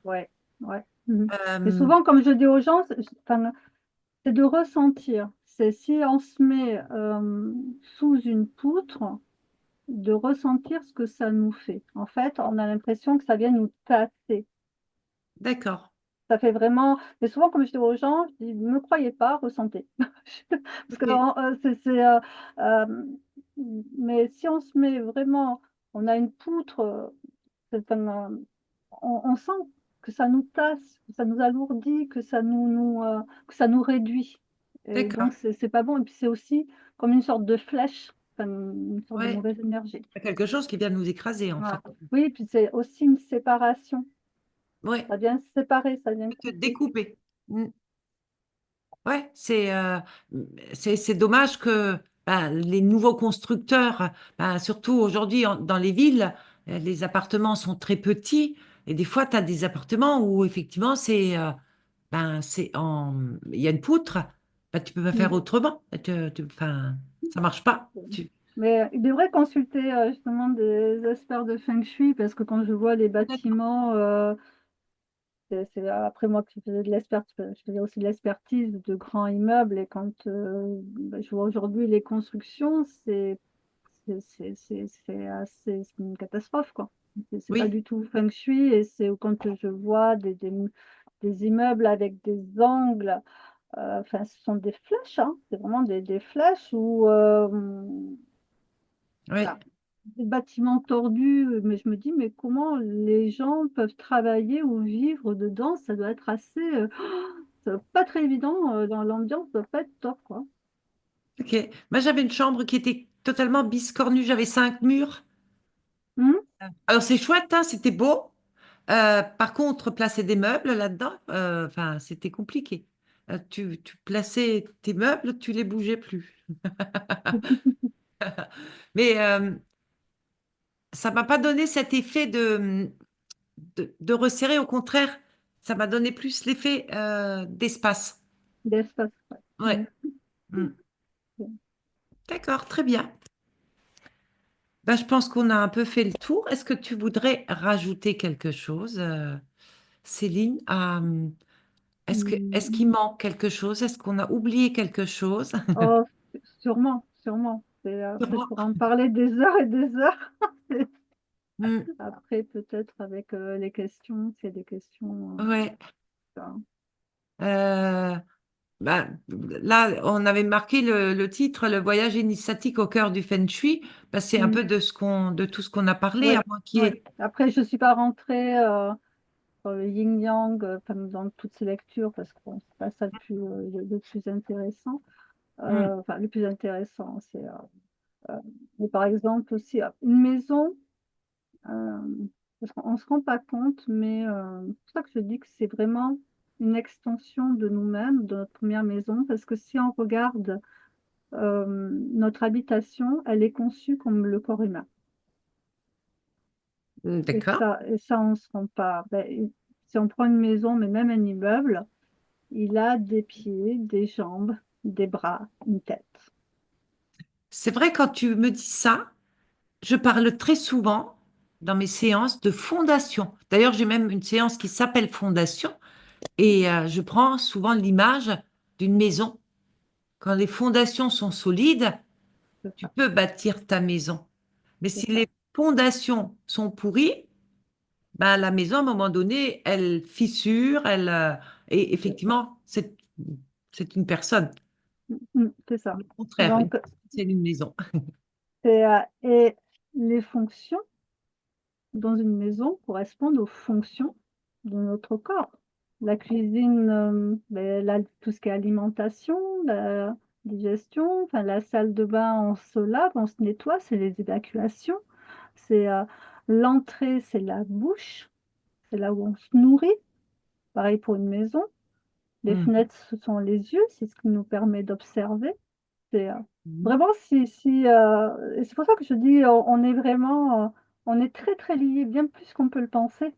Ouais, ouais. Mhm. Et Euh, souvent, comme je dis aux gens, enfin, c'est de ressentir. C'est si on se met sous une poutre, de ressentir ce que ça nous fait. En fait, on a l'impression que ça vient nous tasser. d'accord. Ça fait vraiment. Mais souvent, comme je dis aux gens, je dis, ne me croyez pas, ressentez. Parce que Ok. euh, mais si on se met vraiment, on a une poutre, on sent que ça nous tasse, que ça nous alourdit, que ça nous réduit. Et D'accord. donc, c'est pas bon. Et puis, c'est aussi comme une sorte de flèche, enfin, une sorte de Ouais. mauvaise énergie. Il y a quelque chose qui vient nous écraser en fait. Voilà. Oui, et puis c'est aussi une séparation. Ouais. Ça vient séparer, ça vient Te couper. découper. Mm. Ouais, c'est dommage que ben, les nouveaux constructeurs, ben, surtout aujourd'hui dans les villes, les appartements sont très petits et des fois tu as des appartements où effectivement il y a une poutre, ben, tu peux pas faire Mm. autrement. Enfin, ça marche pas. Mais il devrait consulter justement des experts de Feng Shui parce que quand je vois les bâtiments, c'est après moi qui faisais de l'expertise, je faisais aussi de l'expertise de grands immeubles et quand bah, je vois aujourd'hui les constructions, c'est une catastrophe quoi. C'est pas Oui, du tout Feng Shui et c'est quand je vois des immeubles avec des angles. Enfin, ce sont des flèches, hein. C'est vraiment des flèches où oui. voilà, des bâtiments tordus. Mais je me dis, mais comment les gens peuvent travailler ou vivre dedans? Ça doit être assez, ça doit pas très évident dans l'ambiance, ça doit pas être top, quoi. Ok. Moi, j'avais une chambre qui était totalement biscornue. J'avais 5 murs. Hum. Alors, c'est chouette, hein, c'était beau. Par contre, placer des meubles là-dedans, enfin, c'était compliqué. Tu plaçais tes meubles, tu les bougeais plus. Mais ça m'a pas donné cet effet de resserrer. Au contraire, ça m'a donné plus l'effet d'espace. d'espace. Ouais. Ouais. Mm. D'accord, très bien. Ben, je pense qu'on a un peu fait le tour. Est-ce que tu voudrais rajouter quelque chose, Céline? Est-ce Mm. qu'il manque quelque chose? Est-ce qu'on a oublié quelque chose? Oh, sûrement, sûrement. Après, je Sûrement. pourrais en parler des heures et des heures. Mm. Après, peut-être avec les questions, s'il y a des questions. Ouais. Ça. Euh, ben, là, on avait marqué le titre, Le voyage initiatique au cœur du Feng Shui. Ben, c'est un Mm. peu de tout ce qu'on a parlé, Oui, à moins qu'il y oui. ait. Après, je ne suis pas rentrée dans le yin-yang, comme dans toutes ces lectures, parce que bon, c'est pas ça le plus intéressant. Mm. Enfin, le plus intéressant, euh, mais par exemple aussi une maison, euh, parce qu'on ne se rend pas compte, mais c'est pour ça que je dis que c'est vraiment une extension de nous-mêmes, de notre première maison, parce que si on regarde notre habitation, elle est conçue comme le corps humain. D'accord. Et ça, on ne se rend pas. Ben, si on prend une maison, mais même un immeuble, il a des pieds, des jambes, des bras, une tête. C'est vrai, quand tu me dis ça, je parle très souvent dans mes séances de fondation. D'ailleurs, j'ai même une séance qui s'appelle Fondation et je prends souvent l'image d'une maison. Quand les fondations sont solides, C'est tu ça, peux bâtir ta maison. Mais c'est si ça. les fondations sont pourries, ben, la maison, à un moment donné, elle fissure, et effectivement, c'est une personne. C'est ça. Au contraire, Donc, c'est une maison. et les fonctions dans une maison correspondent aux fonctions de notre corps. La cuisine, ben, tout ce qui est alimentation, la digestion, enfin, la salle de bain, on se lave, on se nettoie, c'est les évacuations. C'est l'entrée, c'est la bouche, c'est là où on se nourrit. Pareil pour une maison. Les Mhm. fenêtres, ce sont les yeux, c'est ce qui nous permet d'observer. C'est Mhm. vraiment et c'est pour ça que je dis, on est vraiment, on est très très liés, bien plus qu'on peut le penser,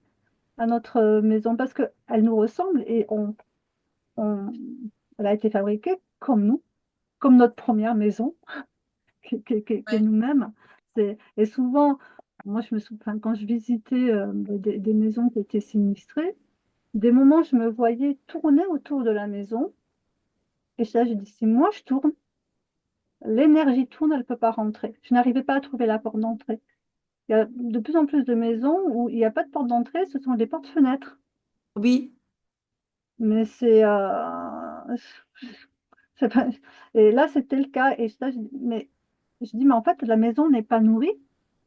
à notre maison, parce que elle nous ressemble et on- elle a été fabriquée comme nous, comme notre première maison, qu'est Ouais. nous-mêmes. Et souvent, moi je me souviens quand je visitais des maisons qui étaient sinistrées, des moments je me voyais tourner autour de la maison et là je dis si moi je tourne, l'énergie tourne, elle ne peut pas rentrer. Je n'arrivais pas à trouver la porte d'entrée. Il y a de plus en plus de maisons où il n'y a pas de porte d'entrée, ce sont des portes-fenêtres. Oui, Mais c'est pas- Et là, c'était le cas. Et là, je dis, mais en fait, la maison n'est pas nourrie.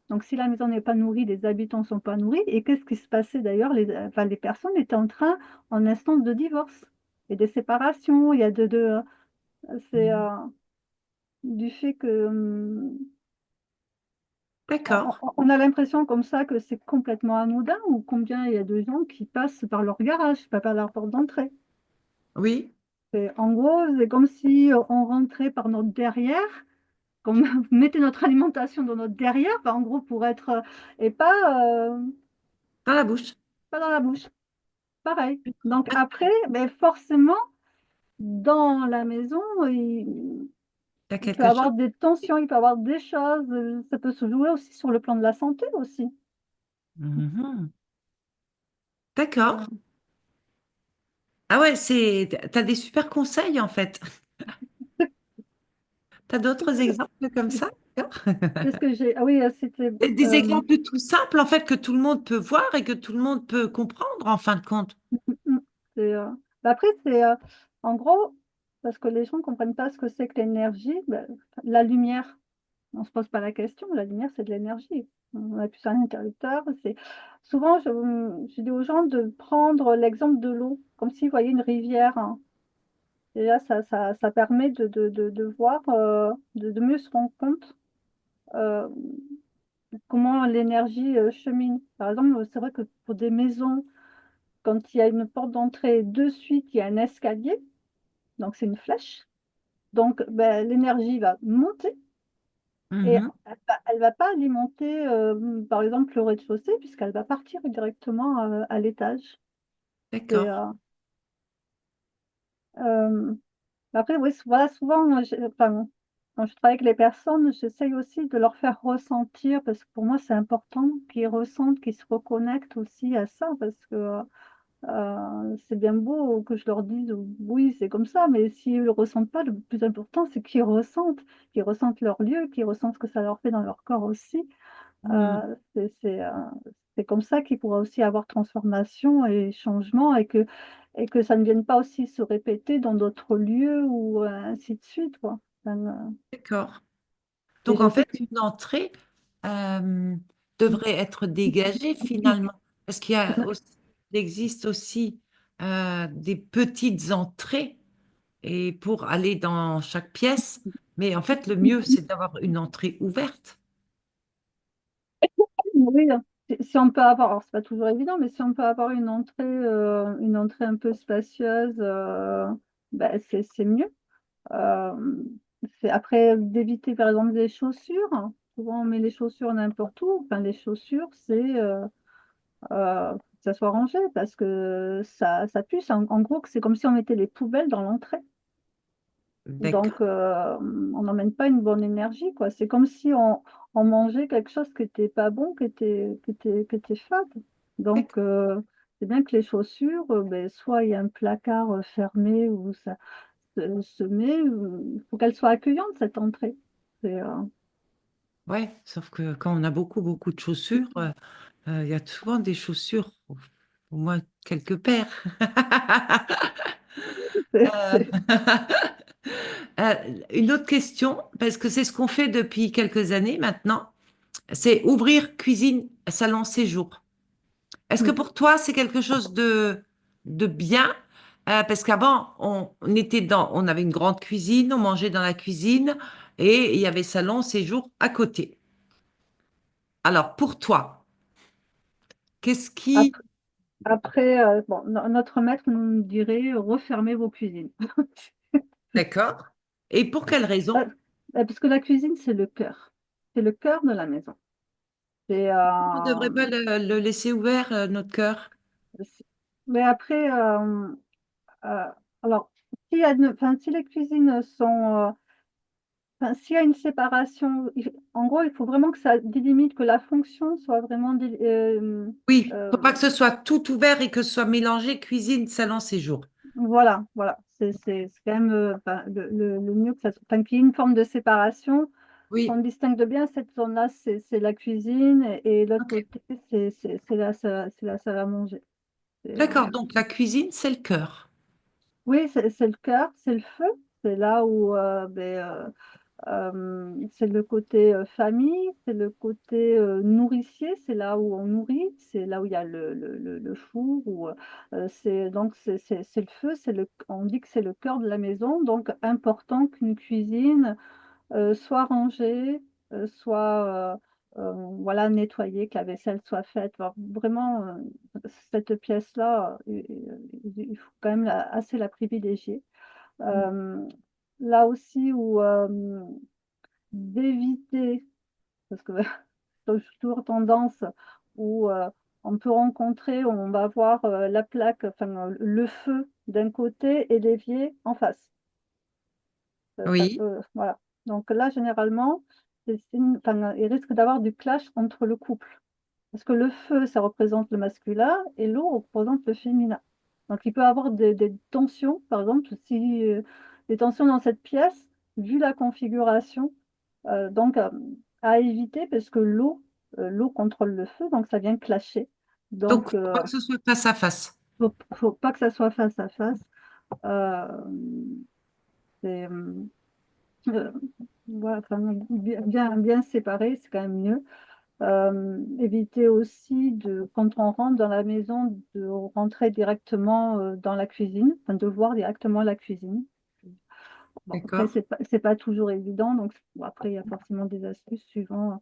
Donc, si la maison n'est pas nourrie, les habitants ne sont pas nourris. Et qu'est-ce qui se passait d'ailleurs? Enfin, les personnes étaient en instance de divorce et de séparation. Il y a c'est du fait que d'accord. on a l'impression comme ça que c'est complètement anodin ou combien il y a de gens qui passent par leur garage, pas par leur porte d'entrée. Oui, En gros, c'est comme si on rentrait par notre derrière, qu'on mettait notre alimentation dans notre derrière, enfin, en gros pour être et dans la bouche. pas dans la bouche. Pareil. Donc après, ben forcément, dans la maison, Il y a il peut y quelque chose. avoir des tensions, il peut y avoir des choses. Ça peut se jouer aussi sur le plan de la santé aussi. Mhm. D'accord. Euh, Ah ouais, t'as des super conseils en fait. T'as d'autres exemples comme ça? D'accord. Qu'est-ce que j'ai? Ah oui, c'était. Des exemples tout simples en fait que tout le monde peut voir et que tout le monde peut comprendre en fin de compte. Mm, c'est, bah après, en gros, parce que les gens ne comprennent pas ce que c'est que l'énergie, bah, la lumière, on ne se pose pas la question, la lumière, c'est de l'énergie. On appuie sur un interrupteur. Souvent, je dis aux gens de prendre l'exemple de l'eau, comme s'ils voyaient une rivière, hein. Et là, ça permet de voir, de mieux se rendre compte euh, comment l'énergie chemine. Par exemple, c'est vrai que pour des maisons, quand il y a une porte d'entrée, de suite, il y a un escalier, donc c'est une flèche. Donc, ben, l'énergie va monter. Et Mhm. elle va pas alimenter, par exemple, le rez-de-chaussée, puisqu'elle va partir directement à l'étage. C'est, D'accord. euh, après, oui, voilà, souvent, enfin, quand je travaille avec les personnes, j'essaye aussi de leur faire ressentir, parce que pour moi, c'est important qu'ils ressentent, qu'ils se reconnectent aussi à ça, parce que c'est bien beau que je leur dise oui, c'est comme ça, mais s'ils ne le ressentent pas, le plus important, c'est qu'ils ressentent leur lieu, qu'ils ressentent ce que ça leur fait dans leur corps aussi. Mhm. C'est comme ça qu'il pourra aussi avoir transformation et changement et que ça ne vienne pas aussi se répéter dans d'autres lieux ou ainsi de suite, quoi. Enfin, D'accord. et Donc, je en sais fait, que une entrée devrait être dégagée finalement. Parce il existe aussi des petites entrées et pour aller dans chaque pièce. Mais en fait, le mieux, c'est d'avoir une entrée ouverte. oui, hein. Si on peut avoir, alors c'est pas toujours évident, mais si on peut avoir une entrée un peu spacieuse, ben, c'est mieux. Euh, c'est après d'éviter par exemple les chaussures. Souvent on met les chaussures n'importe où. Enfin, les chaussures, que ça soit rangé parce que ça pue. En gros, c'est comme si on mettait les poubelles dans l'entrée. Donc, D'accord. on n'emmène pas une bonne énergie, quoi. C'est comme si on mangeait quelque chose qui n'était pas bon, qui était fade. Donc, D'accord. c'est bien que les chaussures, ben, soit il y a un placard fermé où ça se met, il faut qu'elle soit accueillante, cette entrée. C'est, Ouais, sauf que quand on a beaucoup, beaucoup de chaussures, il y a souvent des chaussures, au moins quelques paires. Euh, c'est- euh, une autre question, parce que c'est ce qu'on fait depuis quelques années maintenant, c'est ouvrir cuisine, salon, séjour. Est-ce que Mm. pour toi, c'est quelque chose de bien? Parce qu'avant, on était on avait une grande cuisine, on mangeait dans la cuisine et il y avait salon, séjour à côté. Alors, pour toi, qu'est-ce qui... Ap- Après, bon, notre maître nous dirait refermez vos cuisines. D'accord. Et pour quelle Euh, raison? Parce que la cuisine, c'est le cœur. C'est le cœur de la maison. C'est, On ne devrait pas le laisser ouvert, notre cœur. mais après, euh, alors, enfin, si les cuisines sont, enfin, s'il y a une séparation, en gros, il faut vraiment que ça délimite, que la fonction soit vraiment, Oui, faut pas euh, que ce soit tout ouvert et que ce soit mélangé cuisine, salon, séjour. voilà, voilà. C'est quand même enfin, le mieux que ça soit, enfin, qu'il y ait une forme de séparation, qu'on Oui, distingue bien cette zone-là, c'est la cuisine et l'autre ok. côté, c'est la salle à manger. C'est, D'accord, donc la cuisine, c'est le cœur. oui, c'est le cœur, c'est le feu, c'est là où c'est le côté famille, c'est le côté nourricier, c'est là où on nourrit, c'est là où il y a le four. Donc c'est le feu, on dit que c'est le cœur de la maison, donc important qu'une cuisine soit rangée, soit voilà, nettoyée, que la vaisselle soit faite. Alors, vraiment, cette pièce-là, il faut quand même assez la privilégier. Euh, Là aussi où d'éviter, parce que j'ai toujours tendance où on peut rencontrer, on va voir la plaque, enfin le feu d'un côté et l'évier en face. Ça Oui, peut, voilà. Donc là, généralement, enfin, il risque d'avoir du clash entre le couple. Parce que le feu, ça représente le masculin et l'eau représente le féminin. Donc il peut y avoir des tensions, par exemple, si des tensions dans cette pièce, vu la configuration, donc à éviter parce que l'eau contrôle le feu, donc ça vient clasher. donc Donc faut pas que ce soit face à face. faut pas que ça soit face à face. Euh, c'est, euh, voilà, enfin, bien séparé, c'est quand même mieux. Éviter aussi quand on rentre dans la maison, de rentrer directement dans la cuisine, enfin, de voir directement la cuisine. Bon, après, D'accord. c'est pas toujours évident, donc bon, après, il y a forcément des astuces suivant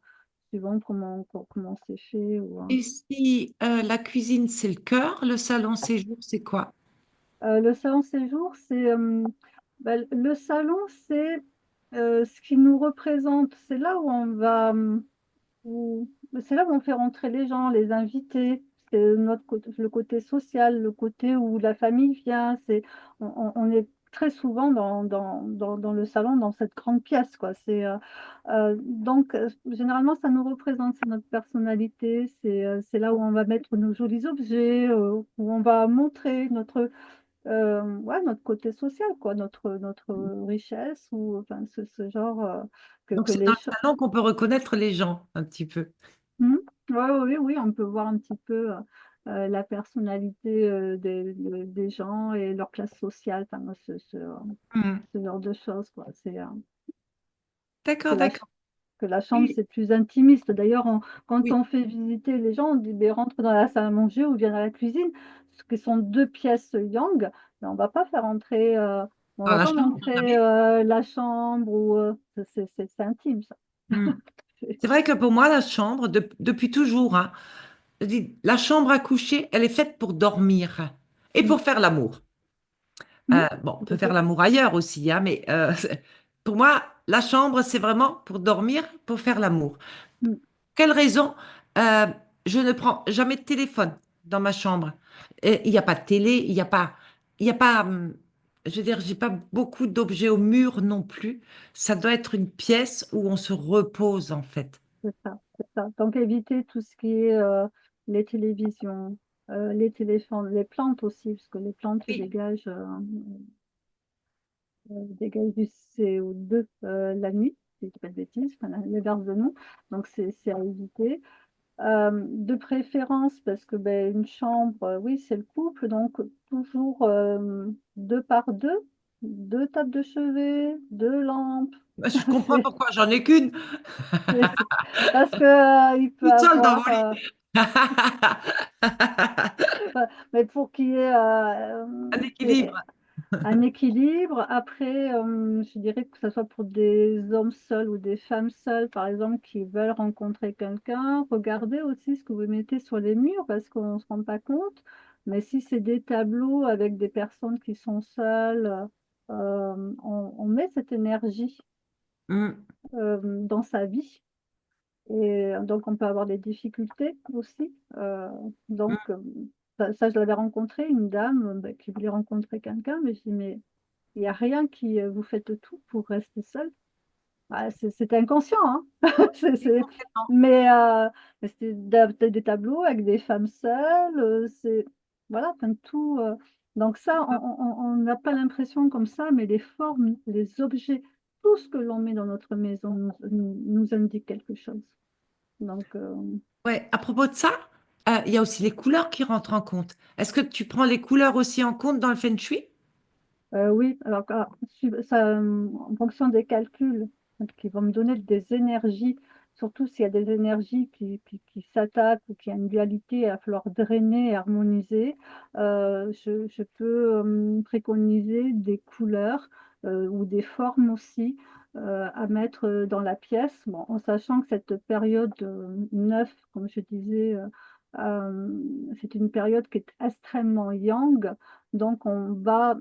comment c'est fait. Et si la cuisine, c'est le cœur, le salon, séjour, c'est quoi? Le salon séjour, c'est le salon, c'est Ce qui nous représente, c'est là où on va, c'est là où on fait rentrer les gens, les invités. C'est notre côté, le côté social, le côté où la famille vient. On est très souvent dans le salon, dans cette grande pièce, quoi. Donc, généralement, ça nous représente, c'est notre personnalité. C'est là où on va mettre nos jolis objets, où on va montrer ouais, notre côté social, quoi, notre richesse, ou enfin, ce genre Donc que c'est dans les le choses. salon qu'on peut reconnaître les gens un petit peu. Ouais, oui, oui, on peut voir un petit peu la personnalité des gens et leur classe sociale, enfin, Mhm. ce genre de choses, quoi. Que D'accord, la, d'accord. que la chambre, Et- c'est plus intimiste. D'ailleurs, quand Oui. on fait visiter les gens, on dit, ben, rentre dans la salle à manger ou viens dans la cuisine, ce qui sont deux pièces yang, mais on va pas faire entrer, on Dans va la pas chambre, montrer jamais. la chambre ou c'est intime, ça. Mhm. C'est- C'est vrai que pour moi, la chambre, depuis toujours, hein, je dis, la chambre à coucher, elle est faite pour dormir et Mm. pour faire l'amour. Mm. Bon, on Tout peut à faire fait. l'amour ailleurs aussi, hein, mais pour moi, la chambre, c'est vraiment pour dormir, pour faire l'amour. Mm. Quelle raison? Euh, je ne prends jamais de téléphone dans ma chambre. Et il n'y a pas de télé, il y a pas, je veux dire, j'ai pas beaucoup d'objets au mur non plus. Ça doit être une pièce où on se repose en fait. C'est ça, c'est ça. Donc éviter tout ce qui est les télévisions, les téléphones, les plantes aussi, parce que les plantes Oui. dégagent du CO2 la nuit, si je ne dis pas de bêtises, enfin, les verres de nous. Donc c'est à éviter. De préférence, parce que ben, une chambre, oui, c'est le couple, donc toujours deux par deux, deux tables de chevet, deux lampes. Je comprends C'est, pourquoi j'en ai qu'une. c'est- Parce que il peut Toute seule dans mon avoir lit. mais pour qu'il y ait Un équilibre. un équilibre, après, je dirais que ce soit pour des hommes seuls ou des femmes seules, par exemple, qui veulent rencontrer quelqu'un, regardez aussi ce que vous mettez sur les murs parce qu'on ne se rend pas compte. Mais si c'est des tableaux avec des personnes qui sont seules, on met cette énergie Mm, dans sa vie. Et donc, on peut avoir des difficultés aussi. Donc, mm. ça, je l'avais rencontré, une dame qui voulait rencontrer quelqu'un, mais je dis, mais il n'y a rien qui vous faites tout pour rester seul. Ah, c'est inconscient, hein. C'est- Oui, c'est- complètement. Mais c'était des tableaux avec des femmes seules. Voilà, enfin, tout. Donc ça, on n'a pas l'impression comme ça, mais les formes, les objets, tout ce que l'on met dans notre maison nous indique quelque chose. Donc, Ouais, à propos de ça, il y a aussi les couleurs qui rentrent en compte. Est-ce que tu prends les couleurs aussi en compte dans le feng shui? oui, alors ça, en fonction des calculs qui vont me donner des énergies, surtout s'il y a des énergies qui s'attaquent ou qui a une dualité, il va falloir drainer et harmoniser, je peux préconiser des couleurs ou des formes aussi à mettre dans la pièce, bon, en sachant que cette période neuf, comme je disais, c'est une période qui est extrêmement yang. Donc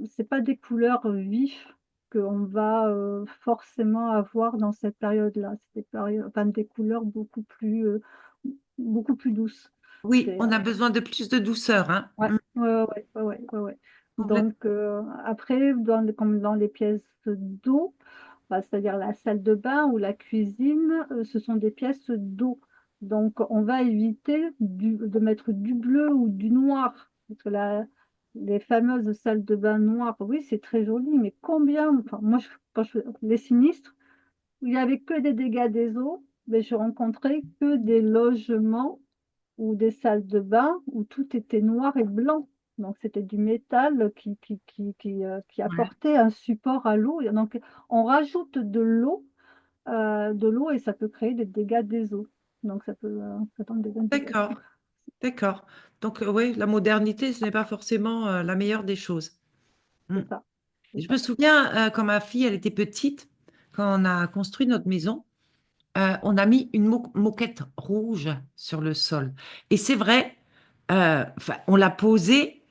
c'est pas des couleurs vives qu'on va forcément avoir dans cette période-là. C'est enfin, des couleurs beaucoup plus douces. Oui, C'est, on a besoin de plus de douceur, hein. ouais, Mm, ouais. complètement. Donc après, comme dans les pièces d'eau, bah, c'est-à-dire la salle de bain ou la cuisine, ce sont des pièces d'eau. Donc, on va éviter de mettre du bleu ou du noir. Parce que les fameuses salles de bain noires, oui, c'est très joli, mais combien, enfin, moi, quand je fais les sinistres, où il n'y avait que des dégâts des eaux, mais je rencontrais que des logements ou des salles de bain où tout était noir et blanc. Donc, c'était du métal qui Ouais. apportait un support à l'eau. Et donc, on rajoute de l'eau et ça peut créer des dégâts des eaux. Donc, ça donne des indications. D'accord, d'accord. Donc, oui, la modernité, ce n'est pas forcément la meilleure des choses. Mm. C'est ça. C'est Je me ça. souviens, quand ma fille, elle était petite, quand on a construit notre maison, on a mis une moquette rouge sur le sol. Et c'est vrai, enfin, on l'a posée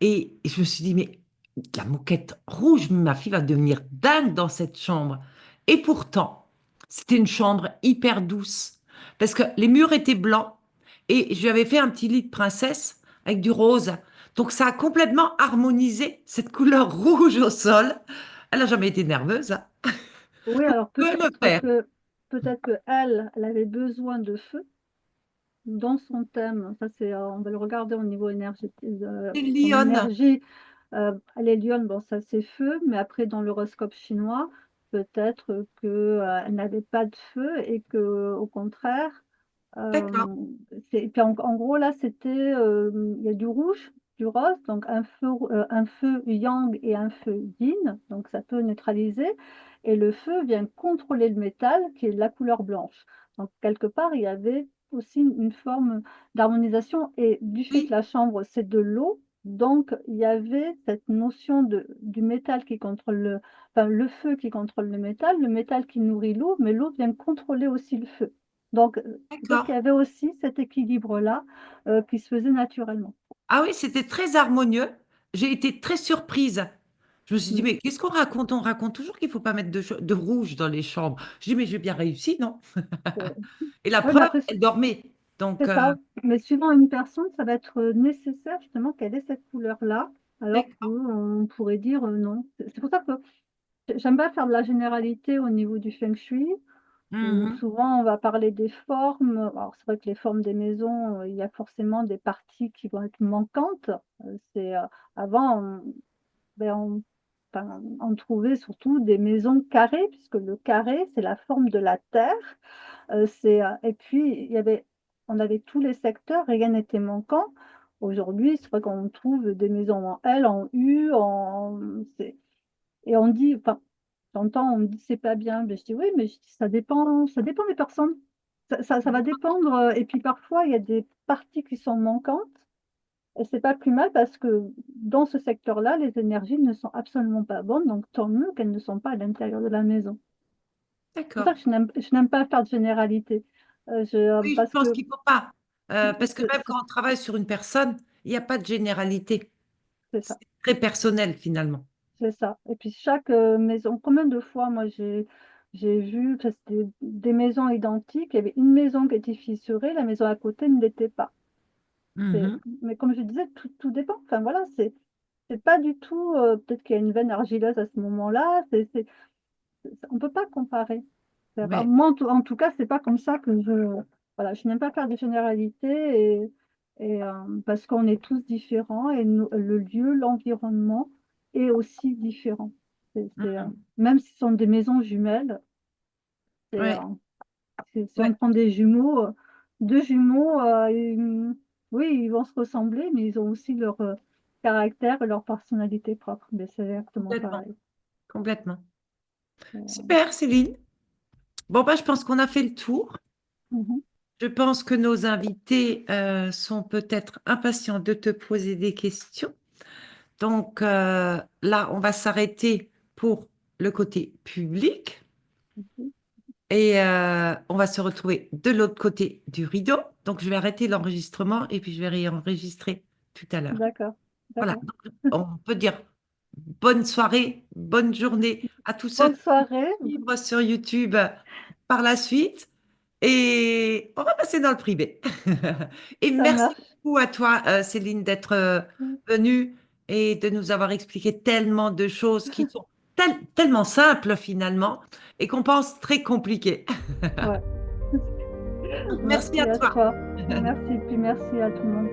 et je me suis dit, mais la moquette rouge, ma fille va devenir dingue dans cette chambre. Et pourtant, c'était une chambre hyper douce parce que les murs étaient blancs et je lui avais fait un petit lit de princesse avec du rose. Donc ça a complètement harmonisé cette couleur rouge au sol. Elle n'a jamais été nerveuse, hein. Oui, alors Je pouvais me peut-être faire. que peut-être que elle avait besoin de feu dans son thème. Ça, c'est, on va le regarder au niveau énergétique, C'est son Lyon. énergie. Elle est lionne, bon, ça c'est feu, mais après, dans l'horoscope chinois, peut-être que, elle n'avait pas de feu et que, au contraire, D'accord, euh, et puis en gros, là, c'était, il y a du rouge, du rose, donc un feu yang et un feu yin, donc ça peut neutraliser. Et le feu vient contrôler le métal, qui est de la couleur blanche. Donc, quelque part, il y avait aussi une forme d'harmonisation. Et du fait que oui, la chambre, c'est de l'eau, donc il y avait cette notion du métal qui contrôle enfin, le feu qui contrôle le métal qui nourrit l'eau, mais l'eau vient contrôler aussi le feu. Donc, il y d'accord. avait aussi cet équilibre-là qui se faisait naturellement. Ah oui, c'était très harmonieux. J'ai été très surprise. Je me suis dit, Mm. mais qu'est-ce qu'on raconte? On raconte toujours qu'il ne faut pas mettre de rouge dans les chambres. Je dis, mais j'ai bien réussi, non? Euh, Et la oui, mais preuve, après, elle dormait. Donc, c'est ça. Mais suivant une personne, ça va être nécessaire justement qu'elle ait cette couleur-là, alors d'accord. qu'on pourrait dire non. C'est pour ça que j'aime pas faire de la généralité au niveau du feng shui, où Mhm. souvent on va parler des formes. Alors c'est vrai que les formes des maisons, il y a forcément des parties qui vont être manquantes. C'est avant, enfin, on trouvait surtout des maisons carrées, puisque le carré, c'est la forme de la terre. Et puis, on avait tous les secteurs, rien n'était manquant. Aujourd'hui, c'est vrai qu'on trouve des maisons en L, en U, et on dit, enfin, j'entends, on me dit c'est pas bien. Mais je dis oui, mais je dis, ça dépend des personnes. Ça va dépendre. Et puis parfois, il y a des parties qui sont manquantes. Et c'est pas plus mal parce que dans ce secteur-là, les énergies ne sont absolument pas bonnes. Donc tant mieux qu'elles ne sont pas à l'intérieur de la maison. C'est pour ça D'accord. que je n'aime pas faire de généralité. Oui, je Parce pense que qu'il ne faut pas. Parce que c'est même c'est- quand on travaille sur une personne, il n'y a pas de généralité. c'est ça. C'est très personnel, finalement. C'est ça. Et puis chaque maison, combien de fois moi j'ai vu, enfin, c'était des maisons identiques, il y avait une maison qui était fissurée, la maison à côté ne l'était pas. Mhm. Mais comme je disais, tout dépend. Enfin voilà, c'est pas du tout, peut-être qu'il y a une veine argileuse à ce moment-là, on peut pas comparer. Enfin, Ouais. moi, en tout cas, c'est pas comme ça que voilà, je n'aime pas faire des généralités parce qu'on est tous différents et le lieu, l'environnement est aussi différent. Mhm. Même si ce sont des maisons jumelles, c'est, Ouais. si Ouais. on prend des jumeaux, deux jumeaux, oui, ils vont se ressembler, mais ils ont aussi leur caractère et leur personnalité propre. Mais c'est exactement Complètement. pareil. Complètement. Euh, Super, Céline. Bon, bah, je pense qu'on a fait le tour. mhm, Je pense que nos invités sont peut-être impatients de te poser des questions. Donc là, on va s'arrêter pour le côté public mhm. et on va se retrouver de l'autre côté du rideau. Donc je vais arrêter l'enregistrement et puis je vais réenregistrer tout à l'heure. D'accord, Voilà, d'accord. donc, on peut dire bonne soirée, bonne journée à tous ceux Bonne qui vont soirée, suivre sur YouTube par la suite. Et on va passer dans le privé. Et ça merci marche. beaucoup à toi, Céline, d'être venue et de nous avoir expliqué tellement de choses qui sont tellement simples finalement et qu'on pense très compliquées. Ouais, Donc, merci à merci à toi. toi. Merci, puis merci à tout le monde.